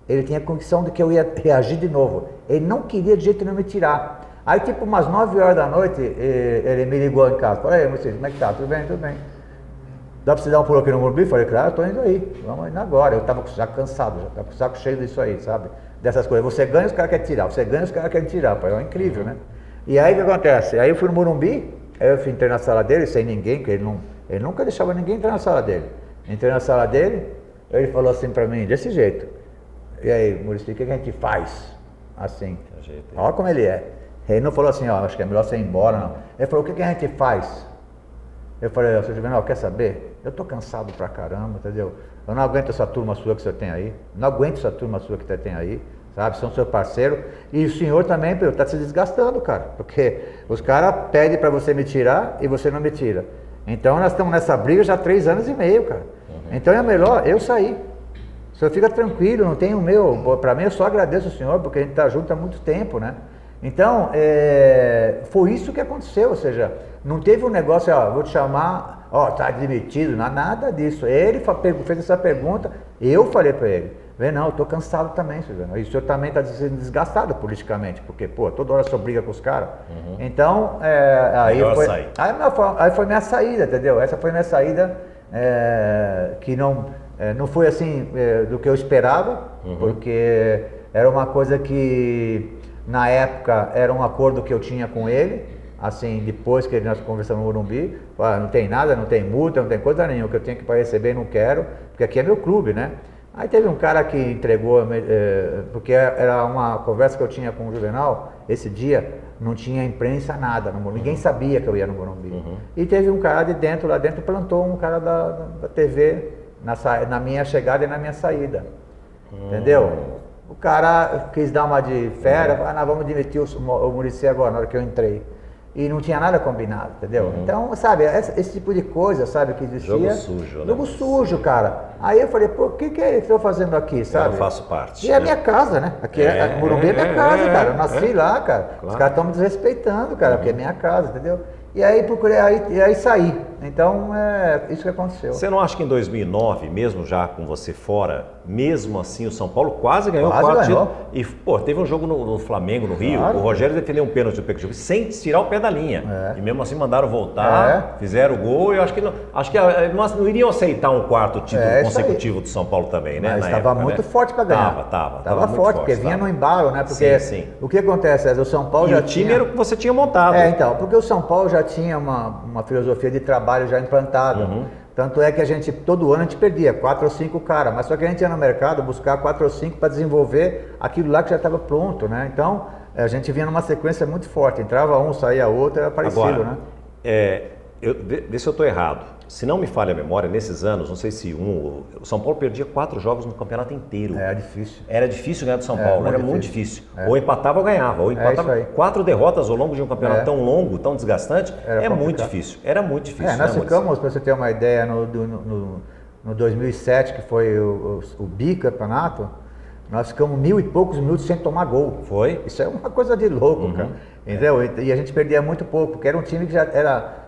ele tinha a convicção de que eu ia reagir de novo, ele não queria de jeito nenhum me tirar. Aí tipo umas 9 horas da noite, ele me ligou em casa, falei, Moisés, como é que tá? Tudo bem, dá para você dar um pulo aqui no Morumbi? Falei, claro, eu tô indo aí, vamos indo agora, eu tava já cansado, já tava com o saco cheio disso aí, sabe, dessas coisas, você ganha, os caras querem tirar, pai, é incrível, né? E aí o que acontece? Aí eu fui no Morumbi, aí eu entrei na sala dele sem ninguém, porque ele nunca deixava ninguém entrar na sala dele. Entrei na sala dele, ele falou assim pra mim, desse jeito. E aí, Muricy, o que a gente faz? Assim. Olha como ele é. Ele não falou assim, acho que é melhor você ir embora, não. Ele falou, o que a gente faz? Eu falei, seu Juvenal, quer saber? Eu tô cansado pra caramba, entendeu? Eu não aguento essa turma sua que você tem aí. Não aguento essa turma sua que você tem aí. Sabe, são seu parceiro, e o senhor também está se desgastando, cara, porque os caras pedem para você me tirar e você não me tira. Então nós estamos nessa briga já há 3 anos e meio, cara. Então é melhor eu sair. O senhor fica tranquilo, não tem o meu. Para mim eu só agradeço o senhor, porque a gente está junto há muito tempo, né? Então, foi isso que aconteceu, ou seja, não teve um negócio, ó, vou te chamar, ó, tá demitido, nada disso. Ele fez essa pergunta, eu falei para ele, não, eu tô cansado também, Silvano, e o senhor também está sendo desgastado politicamente, porque, pô, toda hora o senhor briga com os caras. Então, aí foi minha saída, entendeu? Essa foi minha saída, que não foi assim do que eu esperava, porque era uma coisa que na época era um acordo que eu tinha com ele, assim, depois que nós conversamos no Morumbi, não tem nada, não tem multa, não tem coisa nenhuma, que eu tenho que receber não quero, porque aqui é meu clube, né? Aí teve um cara que entregou, porque era uma conversa que eu tinha com o Juvenal, esse dia não tinha imprensa, nada, ninguém sabia que eu ia no Morumbi. E teve um cara de dentro, lá dentro, plantou um cara da TV na minha chegada e na minha saída, entendeu? O cara quis dar uma de fera, nós vamos demitir o Muricy agora, na hora que eu entrei. E não tinha nada combinado, entendeu? Então, sabe, esse tipo de coisa, sabe, que existia. Jogo sujo, né? Jogo sujo, cara. Aí eu falei, pô, o que eu estou fazendo aqui, sabe? Eu não faço parte. E é a minha casa, né? Aqui Morumbi é minha casa, cara. Eu nasci lá, cara. Claro. Os caras estão me desrespeitando, cara, porque é minha casa, entendeu? E aí procurei, aí saí. Então, isso que aconteceu. Você não acha que em 2009, mesmo já com você fora, mesmo assim o São Paulo quase ganhou o quarto título? E, pô, teve um jogo no Flamengo, no Rio, o Rogério defendeu um pênalti do Pecchio sem tirar o pé da linha. E mesmo assim mandaram voltar, fizeram o gol, e eu acho que não iriam aceitar um quarto título consecutivo do São Paulo também, né? Mas estava muito forte para ganhar. Estava forte, porque vinha no embalo, né? Porque o que acontece, o São Paulo já tinha... o time era o que você tinha montado. Então, porque o São Paulo já tinha uma filosofia de trabalho já implantada. Tanto é que a gente, todo ano a gente perdia 4 ou 5 caras, mas só que a gente ia no mercado buscar 4 ou 5 para desenvolver aquilo lá que já estava pronto, né? Então, a gente vinha numa sequência muito forte, entrava um, saía outro, era parecido, agora, né? Vê se eu estou errado. Se não me falha a memória, nesses anos, não sei se o São Paulo perdia 4 jogos no campeonato inteiro. Era difícil. Era difícil ganhar do São Paulo, era muito difícil. Ou empatava ou ganhava, ou empatava. Isso aí. 4 derrotas ao longo de um campeonato tão longo, tão desgastante, muito difícil. Era muito difícil. Nós ficamos, para você ter uma ideia, no 2007, que foi o bicampeonato, nós ficamos 1000 e poucos minutos sem tomar gol. Foi? Isso é uma coisa de louco, cara. Entendeu? E a gente perdia muito pouco, porque era um time que já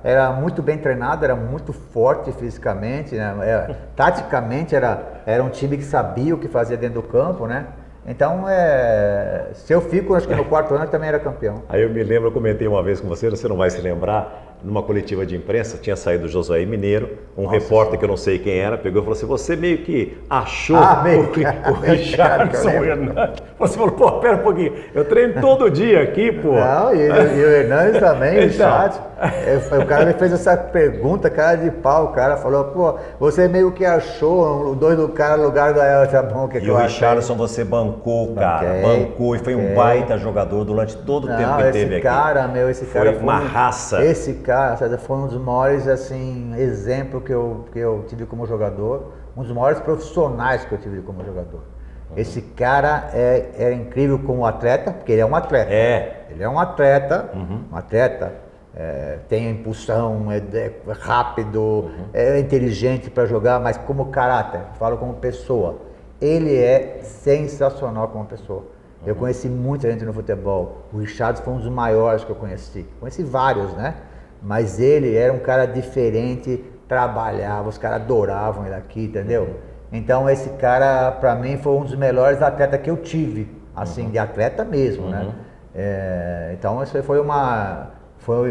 era muito bem treinado, era muito forte fisicamente, né? Taticamente era um time que sabia o que fazia dentro do campo, né? Então, se eu fico, acho que no quarto ano eu também era campeão. Aí eu me lembro, eu comentei uma vez com você não vai se lembrar, numa coletiva de imprensa, tinha saído o Josué Mineiro, repórter que eu não sei quem era, pegou e falou assim, você meio que achou o Richarlison Hernandes. Você falou, pô, pera um pouquinho, eu treino todo dia aqui, pô. Não, e o Hernandes também, o chat. O cara me fez essa pergunta, cara de pau, o cara falou, pô, você meio que achou o dois do cara no lugar do tá bom, que E o Richarlison você bancou, cara, bancou e foi um baita jogador durante todo o tempo que teve aqui. Esse cara foi uma raça. Esse cara foi um dos maiores, assim, exemplos que eu tive como jogador, um dos maiores profissionais que eu tive como jogador. Esse cara é incrível como atleta, porque ele é um atleta. Ele é um atleta, tem impulsão, é rápido, é inteligente para jogar, mas como caráter, falo como pessoa, ele é sensacional como pessoa. Eu conheci muita gente no futebol, o Richarlison foi um dos maiores que eu conheci vários, né? Mas ele era um cara diferente, trabalhava, os caras adoravam ele aqui, entendeu? Então esse cara, pra mim, foi um dos melhores atletas que eu tive, assim, de atleta mesmo, né? Então isso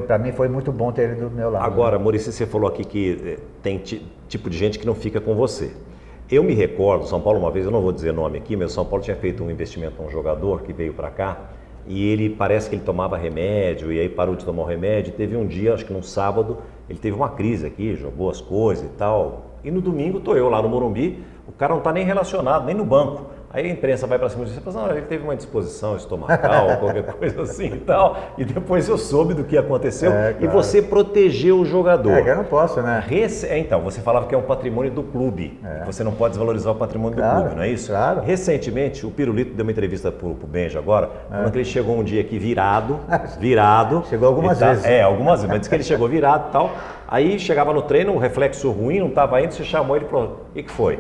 pra mim foi muito bom ter ele do meu lado. Agora, Muricy, você falou aqui que tem tipo de gente que não fica com você. Eu me recordo, São Paulo uma vez, eu não vou dizer nome aqui, mas o São Paulo tinha feito um investimento num jogador que veio pra cá, e ele parece que ele tomava remédio, e aí parou de tomar o remédio, teve um dia, acho que num sábado, ele teve uma crise aqui, jogou as coisas e tal, e no domingo tô eu lá no Morumbi, o cara não tá nem relacionado, nem no banco. Aí a imprensa vai para cima de você e fala, não, ele teve uma indisposição estomacal, qualquer coisa assim e tal. E depois eu soube do que aconteceu e você protegeu o jogador. Que eu não posso, né? Então, você falava que é um patrimônio do clube, que você não pode desvalorizar o patrimônio do clube, não é isso? Claro. Recentemente, o Pirulito deu uma entrevista pro Benja agora, falando que ele chegou um dia aqui virado. Chegou algumas vezes. Algumas vezes, mas disse que ele chegou virado e tal. Aí chegava no treino, um reflexo ruim, não estava indo, você chamou ele e falou, o que foi?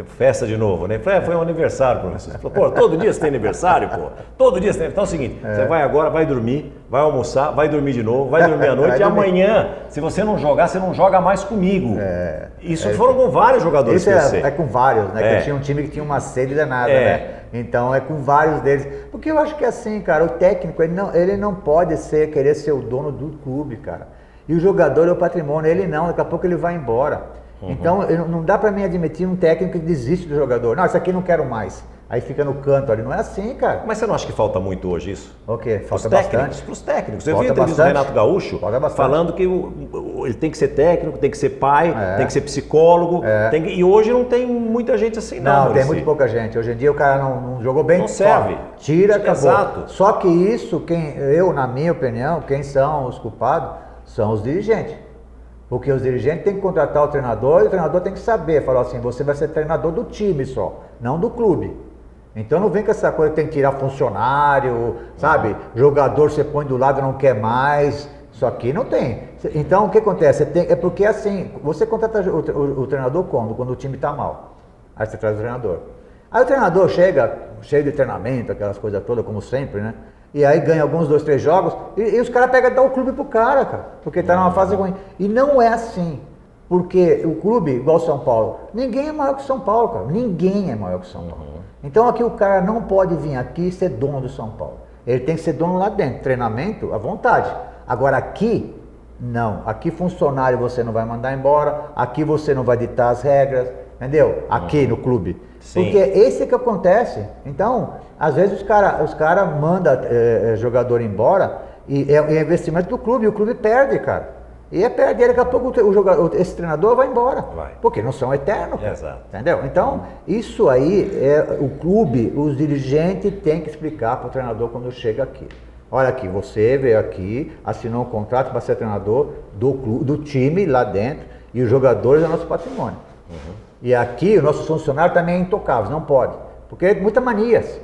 Festa de novo, né? Foi um aniversário, professor. Você falou, pô, todo dia você tem aniversário, pô. Todo dia você tem. Então é o seguinte, você vai agora, vai dormir, vai almoçar, vai dormir de novo, vai dormir à noite e amanhã, se você não jogar, você não joga mais comigo. Isso foram com vários jogadores isso que eu sei. É com vários, né? Que tinha um time que tinha uma sede danada, né? Então é com vários deles. Porque eu acho que assim, cara, o técnico, ele não pode querer ser o dono do clube, cara. E o jogador é o patrimônio, ele não, daqui a pouco ele vai embora. Então, não dá para mim admitir um técnico que desiste do jogador. Não, isso aqui não quero mais. Aí fica no canto ali. Não é assim, cara. Mas você não acha que falta muito hoje isso? O quê? Falta bastante. Para os técnicos. Eu vi a entrevista do Renato Gaúcho falando que ele tem que ser técnico, tem que ser pai, tem que ser psicólogo. E hoje não tem muita gente assim, não. Não, tem muito pouca gente. Hoje em dia o cara não jogou bem. Não serve. Tira, acabou. Exato. Só que isso, na minha opinião, quem são os culpados são os dirigentes. Porque os dirigentes têm que contratar o treinador e o treinador tem que saber, falar assim, você vai ser treinador do time só, não do clube. Então não vem com essa coisa que tem que tirar funcionário, sabe? Jogador você põe do lado e não quer mais. Isso aqui não tem. Então o que acontece? É porque assim, você contrata o treinador quando o time está mal. Aí você traz o treinador. Aí o treinador chega, cheio de treinamento, aquelas coisas todas, como sempre, né? E aí ganha alguns 2, 3 jogos e os caras pegam e dão o clube pro cara, porque tá numa fase ruim. E não é assim. Porque o clube, igual São Paulo, ninguém é maior que São Paulo, cara. Ninguém é maior que São Paulo. Então aqui o cara não pode vir aqui e ser dono do São Paulo. Ele tem que ser dono lá dentro. Treinamento, à vontade. Agora aqui, não. Aqui funcionário você não vai mandar embora. Aqui você não vai ditar as regras. Entendeu? Aqui no clube. Sim. Porque esse que acontece. Então, às vezes os cara mandam jogador embora e é investimento do clube, e o clube perde, cara. E perde, e daqui a pouco esse treinador vai embora. Porque não são eternos, cara. Exato. Entendeu? Então, isso aí, o clube, os dirigentes têm que explicar para o treinador quando chega aqui. Olha aqui, você veio aqui, assinou um contrato para ser treinador do time lá dentro, e os jogadores é nosso patrimônio. E aqui, o nosso funcionário também é intocável, não pode. Porque é muita manias.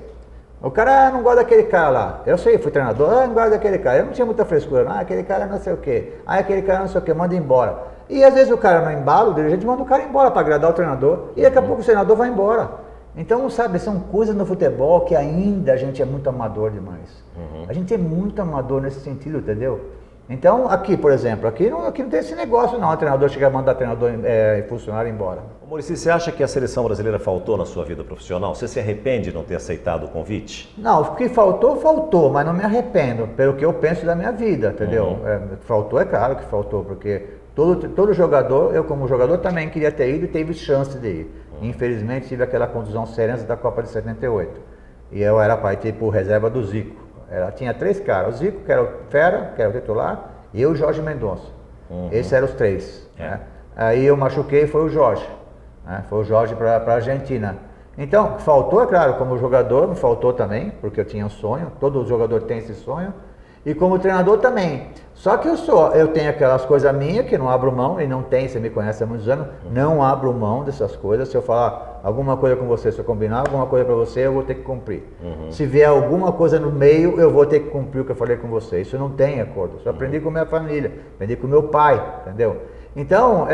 O cara não gosta daquele cara lá. Eu sei, fui treinador, não gosto daquele cara. Eu não tinha muita frescura. Aquele cara não sei o quê. Aquele cara não sei o quê, manda embora. E às vezes o cara não embala, o dirigente manda o cara embora para agradar o treinador. E daqui a pouco o treinador vai embora. Então, sabe, são coisas no futebol que ainda a gente é muito amador demais. A gente é muito amador nesse sentido, entendeu? Então, aqui, por exemplo, aqui não tem esse negócio não, o treinador chegar a mandar treinador e funcionário embora. Maurício, você acha que a seleção brasileira faltou na sua vida profissional? Você se arrepende de não ter aceitado o convite? Não, o que faltou, mas não me arrependo, pelo que eu penso da minha vida, entendeu? Faltou, é claro que faltou, porque todo jogador, eu como jogador também queria ter ido e teve chance de ir. Infelizmente tive aquela contusão séria antes da Copa de 78. E eu era para ir por reserva do Zico. Tinha 3 caras, o Zico, que era o Fera, que era o titular, e eu e o Jorge Mendonça. Esses eram os 3. Né? Aí eu machuquei, foi o Jorge. Né? Foi o Jorge para a Argentina. Então, faltou, é claro, como jogador, me faltou também, porque eu tinha um sonho, todo jogador tem esse sonho, e como treinador também. Só que eu tenho aquelas coisas minhas que não abro mão, e não tem, você me conhece há muitos anos, não abro mão dessas coisas. Se eu falar alguma coisa com você, se eu combinar alguma coisa para você, eu vou ter que cumprir. Se vier alguma coisa no meio, eu vou ter que cumprir o que eu falei com você. Isso não tem acordo. Isso eu aprendi com minha família, aprendi com meu pai, entendeu? Então,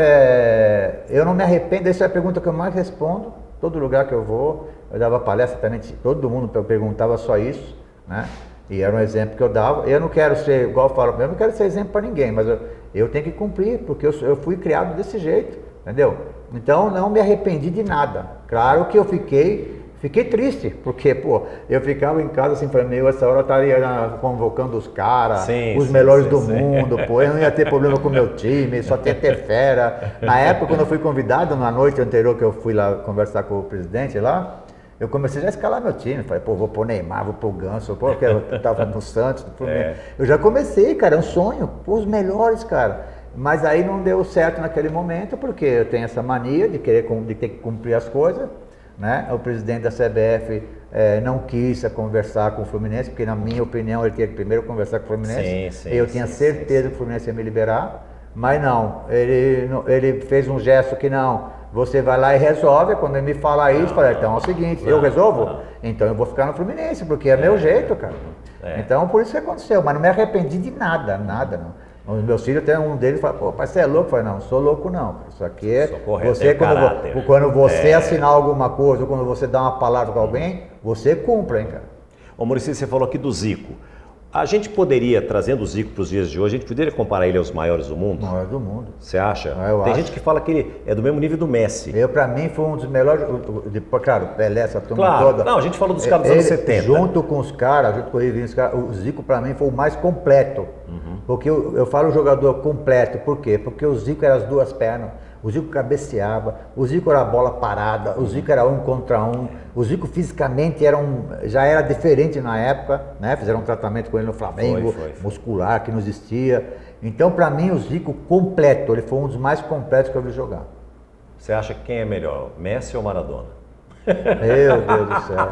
eu não me arrependo, essa é a pergunta que eu mais respondo, todo lugar que eu vou, eu dava palestra também, todo mundo perguntava só isso, né? E era um exemplo que eu dava. Eu não quero ser, igual eu falo, eu não quero ser exemplo para ninguém, mas eu tenho que cumprir, porque eu fui criado desse jeito, entendeu? Então não me arrependi de nada. Claro que eu fiquei triste, porque, eu ficava em casa assim, falei, essa hora eu estaria convocando os caras, os melhores do mundo, eu não ia ter problema com o meu time, só ia ter fera. Na época, quando eu fui convidado, na noite anterior que eu fui lá conversar com o presidente lá, eu comecei já a escalar meu time, falei, vou pôr Neymar, vou pôr Ganso, porque eu tava no Santos, eu já comecei, cara, é um sonho, os melhores, cara. Mas aí não deu certo naquele momento, porque eu tenho essa mania de ter que cumprir as coisas, né? O presidente da CBF não quis conversar com o Fluminense, porque na minha opinião ele tinha que primeiro conversar com o Fluminense, eu tinha certeza que o Fluminense ia me liberar, mas não, ele fez um gesto que não, você vai lá e resolve. Quando ele me fala isso, eu falei, então é o seguinte, eu resolvo? Então eu vou ficar no Fluminense, porque é meu jeito, cara. Então por isso que aconteceu, mas não me arrependi de nada, não. Os meus filhos, até um deles fala, pô, pai, você é louco? Eu falei, não, sou louco não. Isso aqui é você, quando você assinar alguma coisa, ou quando você dá uma palavra com alguém, você cumpre, hein, cara. Ô Muricy, você falou aqui do Zico. A gente poderia, trazendo o Zico para os dias de hoje, a gente poderia comparar ele aos maiores do mundo? Maiores do mundo. Você acha? Eu Tem acho. gente que fala que ele é do mesmo nível do Messi. Para mim, foi um dos melhores. Claro, Pelé, essa turma Claro. toda. Não, a gente falou dos caras dos anos 70. Junto com os caras, junto com o Rivinho, o Zico, para mim, foi o mais completo. Porque eu falo jogador completo, por quê? Porque o Zico era as duas pernas. O Zico cabeceava, o Zico era a bola parada, o Zico era 1 contra 1, o Zico fisicamente já era diferente na época, né? Fizeram um tratamento com ele no Flamengo, Foi. muscular, que não existia. Então, para mim, o Zico completo, ele foi um dos mais completos que eu vi jogar. Você acha que quem é melhor, Messi ou Maradona? Meu Deus do céu.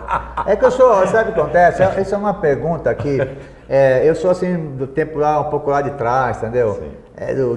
É que eu sou, sabe o que acontece? Essa é uma pergunta que eu sou assim do tempo lá, um pouco lá de trás, entendeu? Sim.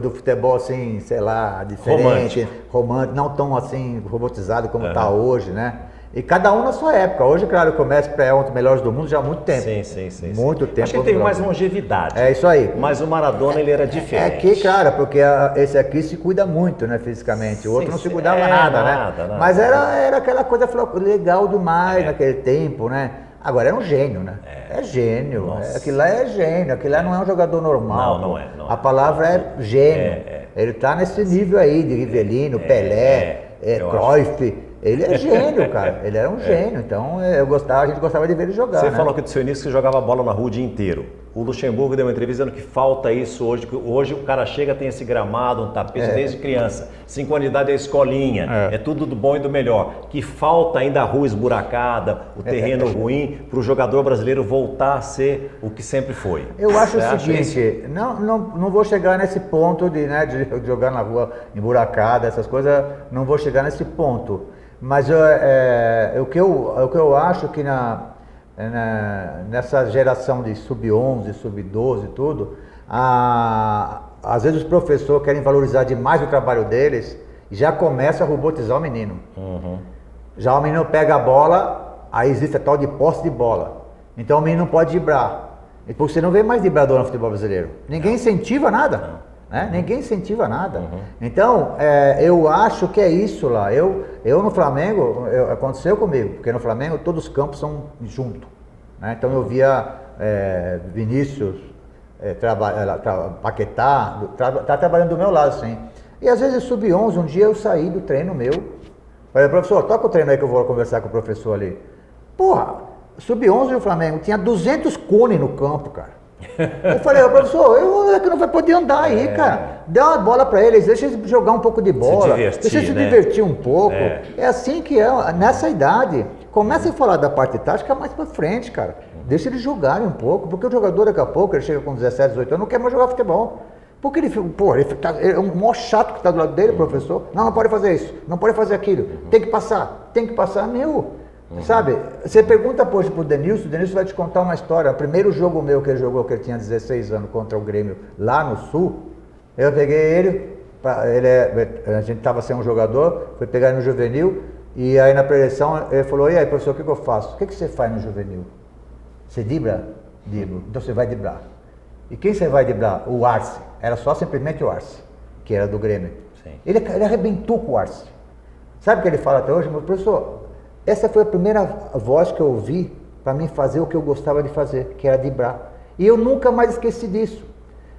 Do futebol assim, sei lá, diferente, romântico, não tão assim robotizado como está hoje, né? E cada um na sua época. Hoje, claro, o Messi é um dos melhores do mundo já há muito tempo. Sim. Muito tempo. Acho que ele teve mais longevidade. É isso aí. Mas o Maradona, ele era diferente. É que, claro, porque esse aqui se cuida muito, né, fisicamente. O outro não se cuidava nada, né? Mas era aquela coisa legal demais naquele tempo, né? Agora, é um gênio, né? É gênio. Aquilo lá é gênio. Aquilo lá não é um jogador normal. Não é. A palavra é gênio. Ele tá nesse nível aí de Rivelino, Pelé, Cruyff. Ele é gênio, cara. Ele era um gênio. Então, a gente gostava de ver ele jogar. Você falou que do seu início você jogava bola na rua o dia inteiro. O Luxemburgo deu uma entrevista dizendo que falta isso hoje. Que hoje o cara chega, tem esse gramado, um tapete desde criança. 5 anos de idade é escolinha. É tudo do bom e do melhor. Que falta ainda a rua esburacada, o terreno ruim, para o jogador brasileiro voltar a ser o que sempre foi. Eu acho o seguinte, não vou chegar nesse ponto de jogar na rua emburacada, essas coisas, não vou chegar nesse ponto. Mas o que eu acho que nessa geração de sub-11, sub-12 e tudo, às vezes os professores querem valorizar demais o trabalho deles e já começa a robotizar o menino. Já o menino pega a bola, aí existe a tal de posse de bola. Então o menino não pode driblar. Porque você não vê mais driblador no futebol brasileiro. Ninguém incentiva nada. Né? Ninguém incentiva nada. Então, eu acho que é isso lá. Eu no Flamengo, aconteceu comigo, porque no Flamengo todos os campos são juntos. Né? Então eu via Vinícius, Paquetá, tá trabalhando do meu lado, assim. E às vezes sub-11, um dia eu saí do treino meu, falei, professor, toca o treino aí que eu vou conversar com o professor ali. Porra, sub-11 do Flamengo, tinha 200 cones no campo, cara. Eu falei, professor, é que não vai poder andar aí, cara. Dá uma bola pra eles, deixa eles jogar um pouco de bola, deixa eles se divertir um pouco. É assim que é, nessa idade. Começa a falar da parte tática mais pra frente, cara. Deixa eles jogarem um pouco, porque o jogador daqui a pouco, ele chega com 17, 18 anos, não quer mais jogar futebol. Porque ele é um maior chato que tá do lado dele, professor. Não pode fazer isso, não pode fazer aquilo. Tem que passar, meu. Sabe, você pergunta hoje pro Denilson, o Denilson vai te contar uma história. O primeiro jogo meu que ele jogou, que ele tinha 16 anos, contra o Grêmio, lá no Sul, eu peguei ele, a gente estava sem um jogador, fui pegar ele no juvenil, e aí na preleção ele falou, e aí professor, o que eu faço? O que você faz no juvenil? Você dribla? Driblo. Então você vai driblar. E quem você vai driblar? O Arce. Era só simplesmente o Arce, que era do Grêmio. Ele arrebentou com o Arce. Sabe o que ele fala até hoje? Meu professor, essa foi a primeira voz que eu ouvi para mim fazer o que eu gostava de fazer, que era driblar. E eu nunca mais esqueci disso.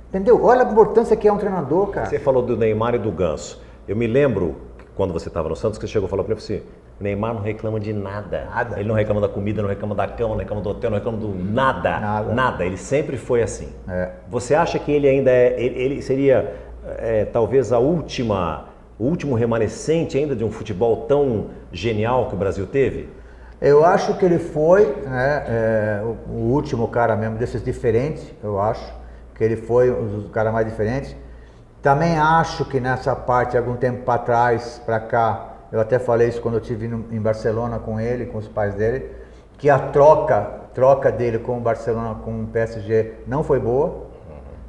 Entendeu? Olha a importância que é um treinador, cara. Você falou do Neymar e do Ganso. Eu me lembro, quando você estava no Santos, que você chegou e falou para mim assim, Neymar não reclama de nada. Ele não reclama da comida, não reclama da cama, não reclama do hotel, não reclama do nada. Ele sempre foi assim. Você acha que ele ainda ele seria talvez o último remanescente ainda de um futebol tão genial que o Brasil teve? Eu acho que ele foi o último cara mesmo desses diferentes, eu acho que ele foi um dos caras mais diferentes. Também acho que nessa parte, algum tempo para trás, para cá, eu até falei isso quando eu estive em Barcelona com ele, com os pais dele, que a troca dele com o Barcelona, com o PSG, não foi boa,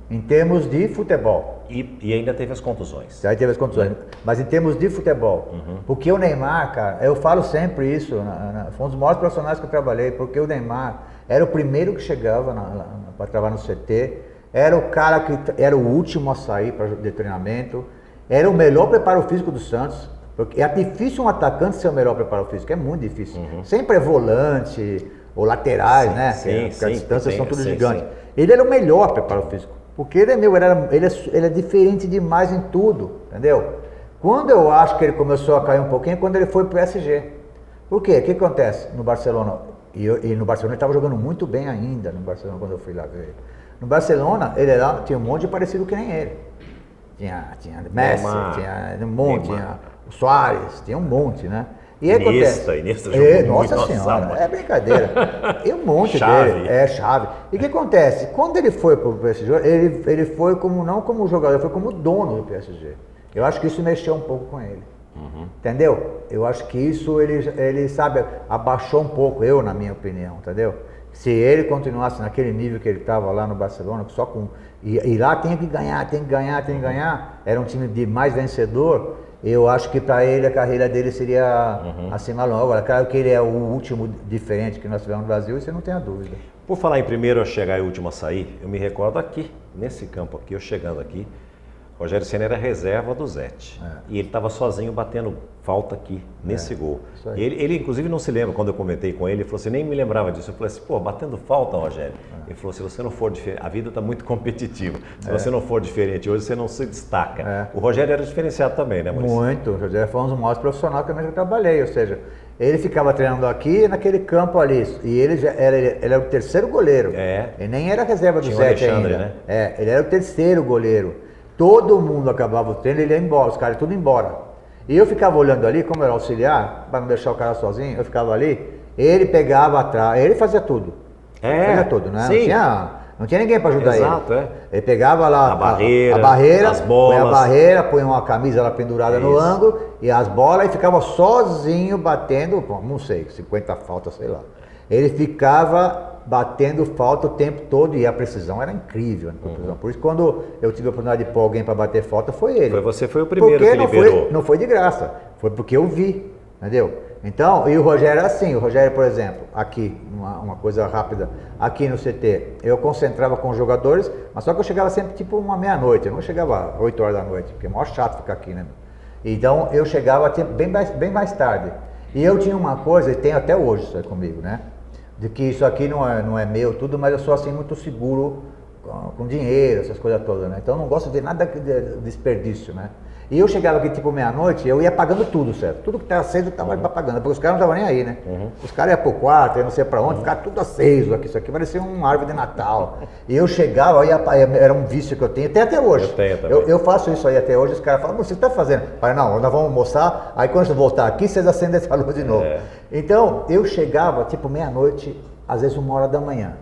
em termos de futebol. E ainda teve as contusões. Aí teve as contusões, mas em termos de futebol. Porque o Neymar, cara, eu falo sempre isso, foi um dos maiores profissionais que eu trabalhei, porque o Neymar era o primeiro que chegava para trabalhar no CT, Era o cara que era o último a sair de treinamento, era o melhor preparo físico do Santos. Porque é difícil um atacante ser o melhor preparo físico, é muito difícil. Sempre é volante ou laterais, né? Porque as distâncias são tudo gigantes. Ele era o melhor preparo físico, porque ele é meu, ele é diferente demais em tudo, entendeu? Quando eu acho que ele começou a cair um pouquinho, quando ele foi pro PSG. Por quê? O que acontece no Barcelona? E no Barcelona ele estava jogando muito bem ainda, no Barcelona, quando eu fui lá ver ele. No Barcelona, tinha um monte de parecido que nem ele. Tinha Messi, tinha um monte, tinha o Suárez, tinha um monte, né? E aí Iniesta jogou nossa muito, senhora, é brincadeira. E um monte dele, chave. E o que acontece? Quando ele foi pro PSG, ele foi não como jogador, ele foi como dono do PSG. Eu acho que isso mexeu um pouco com ele. Entendeu? Eu acho que isso ele sabe, abaixou um pouco, na minha opinião, entendeu? Se ele continuasse naquele nível que ele estava lá no Barcelona, só com. E lá tem que ganhar, era um time de mais vencedor, eu acho que para ele a carreira dele seria assim mais longa. Agora, claro que ele é o último diferente que nós tivemos no Brasil, isso eu não tenho a dúvida. Por falar em primeiro a chegar e último a sair, eu me recordo aqui, nesse campo aqui, eu chegando aqui, Rogério Ceni era reserva do Zete. E ele estava sozinho batendo falta aqui, nesse gol. Ele, inclusive, não se lembra, quando eu comentei com ele falou assim, nem me lembrava disso. Eu falei assim, batendo falta, Rogério. Ele falou, se você não for diferente, a vida está muito competitiva. Se você não for diferente hoje, você não se destaca. O Rogério era diferenciado também, né, Maurício? Muito. O Rogério foi um dos maiores profissionais que eu trabalhei. Ou seja, ele ficava treinando aqui naquele campo ali. E ele era o terceiro goleiro. Ele nem era reserva do Zete ainda. Né? Ele era o terceiro goleiro. Todo mundo acabava o treino, ele ia embora, os caras tudo embora. E eu ficava olhando ali, como era auxiliar, para não deixar o cara sozinho, eu ficava ali, ele pegava atrás, ele fazia tudo. Fazia tudo, né? Não tinha ninguém para ajudar ele. Ele pegava lá a barreira, as bolas. põe a barreira, põe uma camisa lá pendurada no ângulo, e as bolas, e ficava sozinho batendo, não sei, 50 faltas, sei lá. Ele ficava batendo falta o tempo todo e a precisão era incrível. Por isso, quando eu tive a oportunidade de pôr alguém para bater falta, foi ele. Você foi o primeiro que liberou. Não foi de graça, foi porque eu vi, entendeu? Então, e o Rogério era assim, o Rogério, por exemplo, aqui, uma coisa rápida, aqui no CT, eu concentrava com os jogadores, mas só que eu chegava sempre tipo uma meia-noite, eu não chegava 8 horas da noite, porque é mó chato ficar aqui, né? Então, eu chegava bem mais tarde. E eu tinha uma coisa, e tem até hoje isso aí comigo, né? De que isso aqui não é meu, tudo, mas eu sou assim muito seguro com dinheiro, essas coisas todas, né? Então eu não gosto de nada de desperdício, né? E eu chegava aqui tipo meia-noite, eu ia pagando tudo, certo? Tudo que estava aceso eu estava pagando, porque os caras não estavam nem aí, né? Os caras iam pro quarto, eu não sei pra onde, ficava tudo aceso aqui, isso aqui parecia uma árvore de Natal. E eu chegava, era um vício que eu tenho, até hoje. Eu tenho também. Eu faço isso aí até hoje, os caras falam, você está fazendo? Eu falei, não, nós vamos almoçar, aí quando você voltar aqui, vocês acendem essa luz de novo. Então, eu chegava tipo meia-noite, às vezes 1 hora da manhã.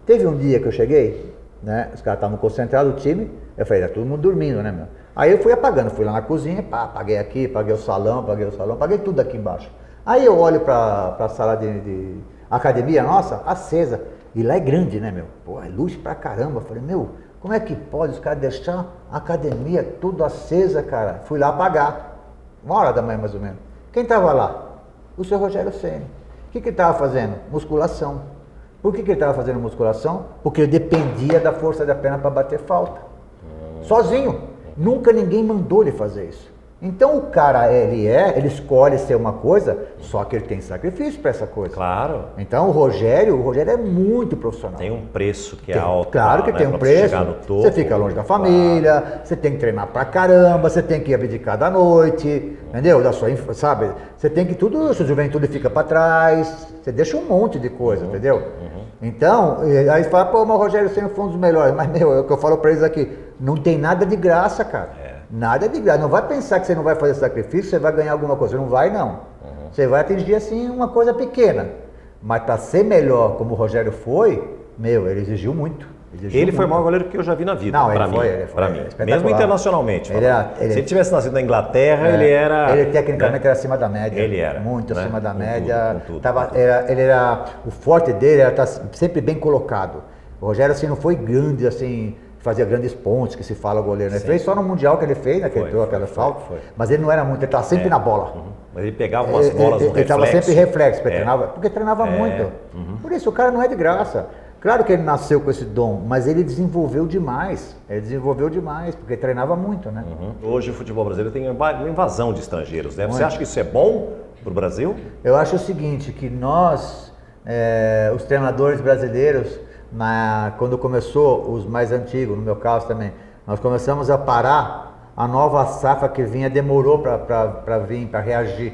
Teve um dia que eu cheguei, né? Os caras estavam concentrados, o time, eu falei, tá todo mundo dormindo, né, meu? Aí eu fui apagando, fui lá na cozinha, paguei aqui, paguei o salão, paguei tudo aqui embaixo. Aí eu olho para a sala de academia nossa, acesa, e lá é grande, né, meu? Pô, é luz pra caramba. Eu falei, meu, como é que pode os caras deixar a academia tudo acesa, cara? Fui lá apagar, 1 hora da manhã mais ou menos. Quem tava lá? O seu Rogério Ceni. O que ele estava fazendo? Musculação. Por que ele estava fazendo musculação? Porque ele dependia da força da perna para bater falta. Sozinho. Nunca ninguém mandou ele fazer isso. Então o cara, ele escolhe ser uma coisa, só que ele tem sacrifício para essa coisa. Claro. Então o Rogério é muito profissional. Tem um preço que é alto. Claro que tem um preço. Você fica longe da família, você tem que treinar pra caramba, você tem que abdicar da noite, entendeu? Sabe? Você tem que tudo, sua juventude fica para trás, você deixa um monte de coisa, entendeu? Então, aí você fala, pô, mas o Rogério sempre foi um dos melhores. Mas, meu, é o que eu falo para eles aqui, não tem nada de graça, cara. Nada de graça. Não vai pensar que você não vai fazer sacrifício, você vai ganhar alguma coisa. Você não vai, não. Você vai atingir, assim, uma coisa pequena. Mas para ser melhor, como o Rogério foi, meu, ele exigiu muito. Ele foi o maior goleiro que eu já vi na vida, para mim. Para mim. Mesmo internacionalmente. Se ele tivesse nascido na Inglaterra, ele era... Ele tecnicamente era acima da média. Ele era. Muito acima da média. O forte dele era estar sempre bem colocado. O Rogério, assim, não foi grande, assim, fazia grandes pontes, que se fala goleiro. Né? Ele fez só no Mundial que ele fez, né? Que ele deu aquela falta. Mas ele não era muito, ele estava sempre na bola. Mas ele pegava umas bolas no reflexo. Ele estava sempre reflexo, porque treinava muito. Por isso, o cara não é de graça. Claro que ele nasceu com esse dom, mas ele desenvolveu demais. Porque treinava muito, né? Hoje o futebol brasileiro tem uma invasão de estrangeiros, né? Você acha que isso é bom para o Brasil? Eu acho o seguinte, que nós, os treinadores brasileiros, quando começou, os mais antigos, no meu caso também, nós começamos a parar, a nova safra que vinha demorou para vir, para reagir.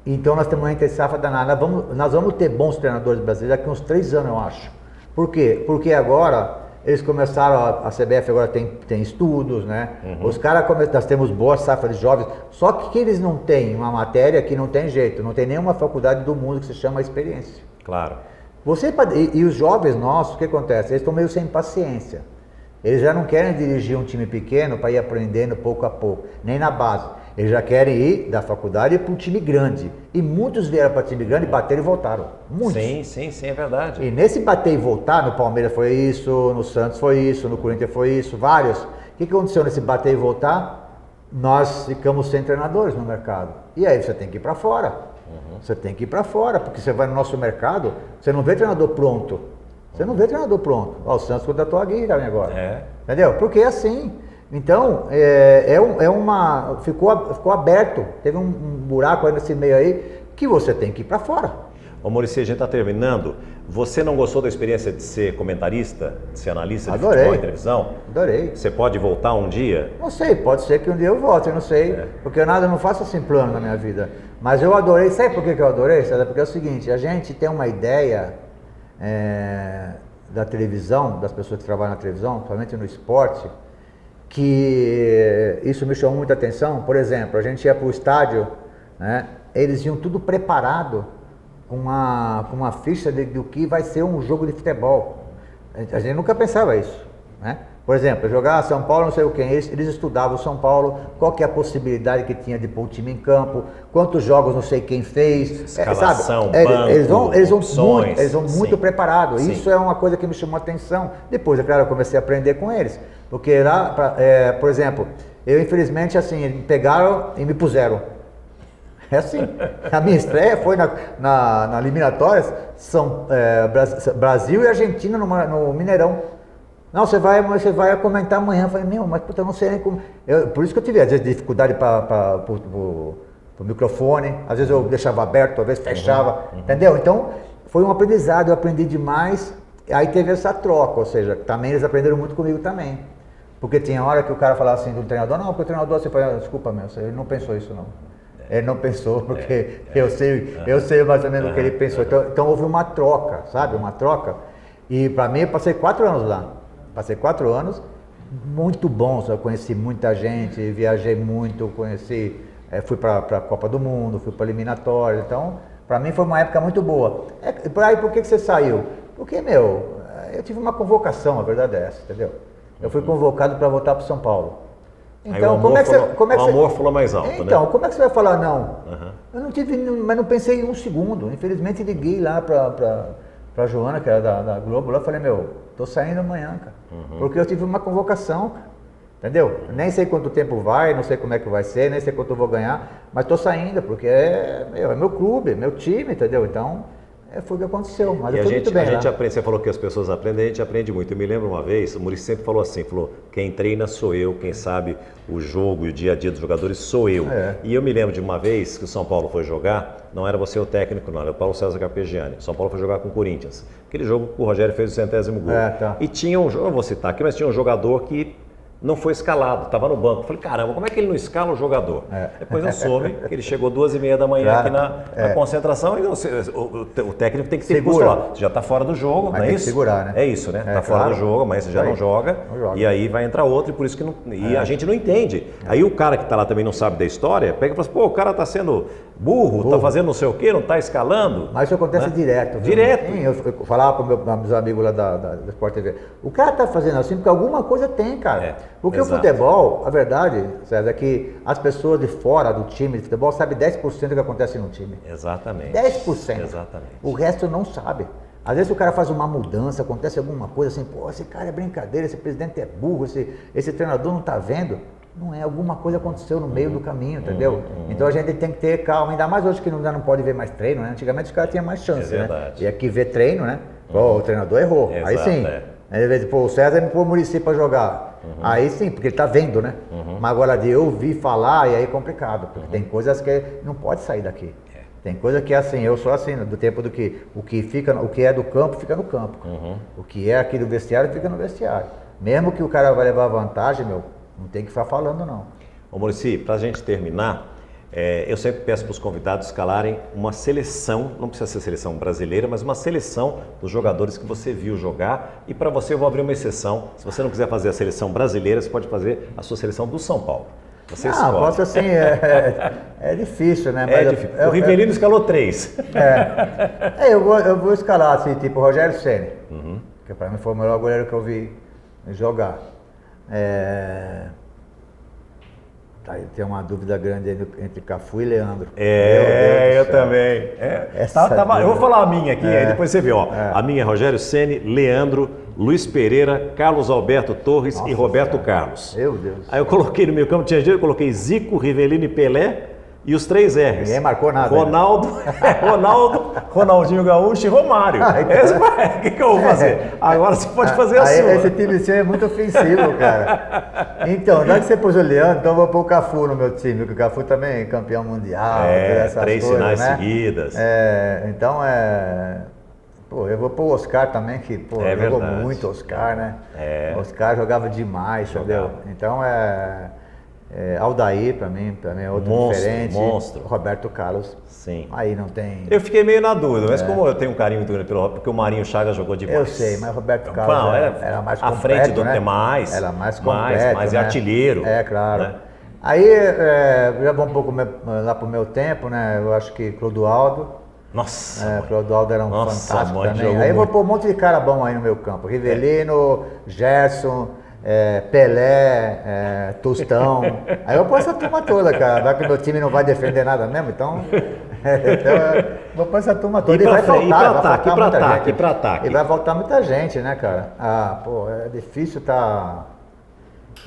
Então nós temos uma entre safra danada. Nós vamos ter bons treinadores brasileiros daqui uns 3 anos, eu acho. Por quê? Porque agora eles começaram, a CBF agora tem estudos, né? Os caras nós temos boa safra de jovens, só que eles não têm uma matéria que não tem jeito, não tem nenhuma faculdade do mundo que se chama experiência. Claro. E os jovens nossos, o que acontece? Eles estão meio sem paciência. Eles já não querem dirigir um time pequeno para ir aprendendo pouco a pouco, nem na base. Eles já querem ir da faculdade para um time grande. E muitos vieram para time grande, bateram e voltaram. Muitos. Sim, é verdade. E nesse bater e voltar, no Palmeiras foi isso, no Santos foi isso, no Corinthians foi isso, vários. O que aconteceu nesse bater e voltar? Nós ficamos sem treinadores no mercado. E aí você tem que ir para fora. Você tem que ir para fora, porque você vai no nosso mercado, você não vê treinador pronto. Você não vê treinador pronto. Ó, o Santos contratou a Aguirre agora. Entendeu? Porque é assim. Então, ficou aberto, teve um buraco aí nesse meio aí, que você tem que ir para fora. Ô Muricy, a gente está terminando. Você não gostou da experiência de ser comentarista, de ser analista de futebol e televisão? Adorei. Você pode voltar um dia? Não sei, pode ser que um dia eu volte, eu não sei, porque eu não faço assim plano na minha vida. Mas eu adorei, sabe por que eu adorei? Porque é o seguinte, a gente tem uma ideia da televisão, das pessoas que trabalham na televisão, principalmente no esporte, que isso me chamou muita atenção. Por exemplo, a gente ia para o estádio, né, eles iam tudo preparado com uma ficha do que vai ser um jogo de futebol. A gente nunca pensava isso, né? Por exemplo, jogar São Paulo, não sei o que, eles estudavam São Paulo, qual que é a possibilidade que tinha de pôr o time em campo, quantos jogos não sei quem fez, escalação, sabe? Banco, Eles vão muito preparados. Isso é uma coisa que me chamou a atenção. Depois, é claro, eu comecei a aprender com eles, porque lá, por exemplo, eu infelizmente assim, eles me pegaram e me puseram. É assim, a minha estreia foi na eliminatórias Brasil e Argentina no Mineirão. Não, você vai comentar amanhã. Eu falei, mas puta, eu não sei nem como. Por isso que eu tive, às vezes, dificuldade para o microfone, às vezes eu deixava aberto, às vezes fechava, entendeu? Então, foi um aprendizado, eu aprendi demais. Aí teve essa troca, ou seja, também eles aprenderam muito comigo também. Porque tinha hora que o cara falava assim do treinador, não, porque o treinador, você fala, desculpa, ele não pensou isso não. Ele não pensou, porque eu sei mais ou menos o que ele pensou. Então houve uma troca, sabe? Uma troca. E para mim, eu passei 4 anos lá. Passei 4 anos muito bons. Eu conheci muita gente, viajei muito, fui para a Copa do Mundo, fui para a eliminatória. Então, para mim foi uma época muito boa. Aí, por que você saiu? Porque, eu tive uma convocação, a verdade é essa, entendeu? Eu fui convocado para voltar para São Paulo. Então, o amor falou mais alto, então, né? como é que você vai falar não? Eu não tive, mas não pensei em um segundo. Infelizmente, liguei lá para a Joana, que era da Globo, lá, falei, tô saindo amanhã, cara. Porque eu tive uma convocação, entendeu? Nem sei quanto tempo vai, não sei como é que vai ser, nem sei quanto eu vou ganhar, mas tô saindo, porque é meu clube, meu time, entendeu? Então, foi o que aconteceu, mas eu fui muito bem. A gente aprende, você falou que as pessoas aprendem, a gente aprende muito. Eu me lembro uma vez, o Muricy sempre falou assim, quem treina sou eu, quem sabe o jogo e o dia a dia dos jogadores sou eu. E eu me lembro de uma vez que o São Paulo foi jogar, não era você o técnico não, era o Paulo César Carpegiani. O São Paulo foi jogar com o Corinthians. Aquele jogo que o Rogério fez o 100º gol. E tinha um jogo, eu vou citar aqui, mas tinha um jogador que não foi escalado, estava no banco. Eu falei, caramba, como é que ele não escala o jogador? Depois eu soube que ele chegou 2h30 da manhã aqui na concentração e o técnico tem que ter custo lá. Você já está fora do jogo, não é isso? Segurar, né? É isso, né? Está fora do jogo, mas você já não joga. E aí vai entrar outro, e por isso que não. E a gente não entende. Aí o cara que está lá também não sabe da história, pega e fala assim, o cara está sendo burro, está fazendo não sei o quê, não está escalando. Mas isso acontece direto. Viu? Direto. Eu falava para meus amigos lá da Sport TV, o cara está fazendo assim porque alguma coisa tem, cara. Porque o futebol, a verdade, César, é que as pessoas de fora do time de futebol sabem 10% do que acontece no time. Exatamente. 10%. Exatamente. O resto não sabe. Às vezes o cara faz uma mudança, acontece alguma coisa assim, esse cara é brincadeira, esse presidente é burro, esse treinador não está vendo. Não é, alguma coisa aconteceu no meio do caminho, entendeu? Então a gente tem que ter calma, ainda mais hoje que não pode ver mais treino, né? Antigamente os caras tinham mais chance, né? E aqui ver treino, né? Pô, o treinador errou. Exato, aí sim. Aí, às vezes, pô, o César me pôs o Muricy pra jogar. Aí sim, porque ele tá vendo, né? Mas agora de eu ouvir falar, e aí é complicado, porque tem coisas que não pode sair daqui. Tem coisa que é assim, eu sou assim, do tempo do que o que é do campo fica no campo. O que é aqui do vestiário fica no vestiário. Mesmo que o cara vai levar vantagem, meu, não tem que ficar falando não. Ô Muricy, pra gente terminar, eu sempre peço para os convidados escalarem uma seleção, não precisa ser seleção brasileira, mas uma seleção dos jogadores que você viu jogar. E para você eu vou abrir uma exceção. Se você não quiser fazer a seleção brasileira, você pode fazer a sua seleção do São Paulo. Você escolhe. Posso assim, é difícil, né? Mas difícil. O Rivelino escalou 3. Eu vou escalar assim, tipo Rogério Ceni, que para mim foi o melhor goleiro que eu vi jogar. Tem uma dúvida grande entre Cafu e Leandro. Eu também. Eu vou falar a minha aqui, aí depois você vê. A minha é Rogério Ceni, Leandro, Luiz Pereira, Carlos Alberto Torres e Roberto Carlos. Meu Deus. Aí eu coloquei no meio campo, tinha jeito, eu coloquei Zico, Rivelino e Pelé e os 3 R's. Ninguém marcou nada. Ronaldinho Gaúcho e Romário. O que eu vou fazer? Agora você pode fazer a sua. Esse time seu é muito ofensivo, cara. Então, já que você pôs o Leandro, então eu vou pôr o Cafu no meu time, porque o Cafu também é campeão mundial. 3 finais seguidas. Então Pô, eu vou pôr o Oscar também, que jogou verdade. muito Oscar, né? O Oscar jogava demais, entendeu? Então Aldair, pra mim é outro diferente. Monstro. Roberto Carlos. Sim. Aí não tem. Eu fiquei meio na dúvida, mas como eu tenho um carinho muito grande pelo Roberto, porque o Marinho Chagas jogou demais. Eu sei, mas Roberto Carlos era mais completo, à frente do mais. Era mais completo, mais artilheiro. Claro. Né? Aí, já vou um pouco lá pro meu tempo, né? Eu acho que Clodoaldo. Nossa! Clodoaldo era fantástico também. Aí eu vou pôr um monte de cara bom aí no meu campo. Rivelino, Gerson, Pelé, Tostão. Aí eu vou pôr essa turma toda, cara. Já que meu time não vai defender nada mesmo, então vou pôr essa turma toda. E pra ataque. E vai voltar muita gente, né, cara?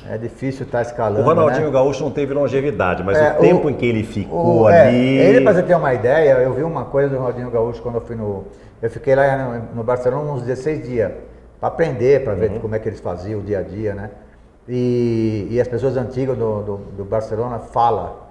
É difícil tá escalando. O Ronaldinho Gaúcho não teve longevidade, mas o tempo em que ele ficou ali. Ele, pra você ter uma ideia, eu vi uma coisa do Ronaldinho Gaúcho quando eu fiquei lá no Barcelona uns 16 dias, para aprender, para ver como é que eles faziam o dia a dia, né? E as pessoas antigas do Barcelona falam,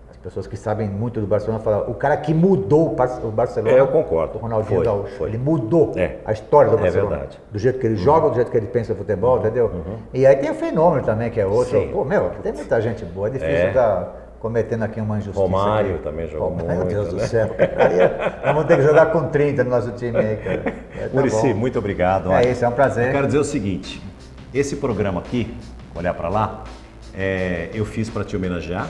as pessoas que sabem muito do Barcelona falam, o cara que mudou o Barcelona. Eu concordo. O Ronaldinho Gaúcho. Ele mudou a história do Barcelona. Verdade. Do jeito que ele joga, do jeito que ele pensa futebol, entendeu? E aí tem o fenômeno também, que é outro. Sim. Pô, tem muita gente boa, é difícil estar cometendo aqui uma injustiça. Romário aqui. também jogou muito. Meu Deus do céu. Aí nós vamos ter que jogar com 30 no nosso time aí, cara. Muricy, muito obrigado. Isso, é um prazer. Eu quero dizer o seguinte, esse programa aqui, olhar para lá, eu fiz para te homenagear.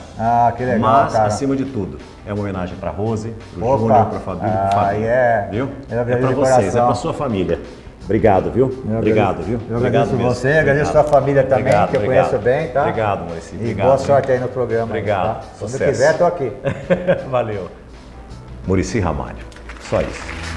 Que legal, mas, cara. acima de tudo, é uma homenagem para Rose, para o Júnior, para a Fabíola, para o Fabinho. Viu? É para vocês, é para sua família. Obrigado, viu? Obrigado, viu? Eu agradeço você, agradeço sua família também, que eu conheço bem, tá? Obrigado, Muricy. E boa sorte aí no programa. Obrigado. Tá? Se quiser, tô aqui. Valeu. Muricy Ramalho. Só isso.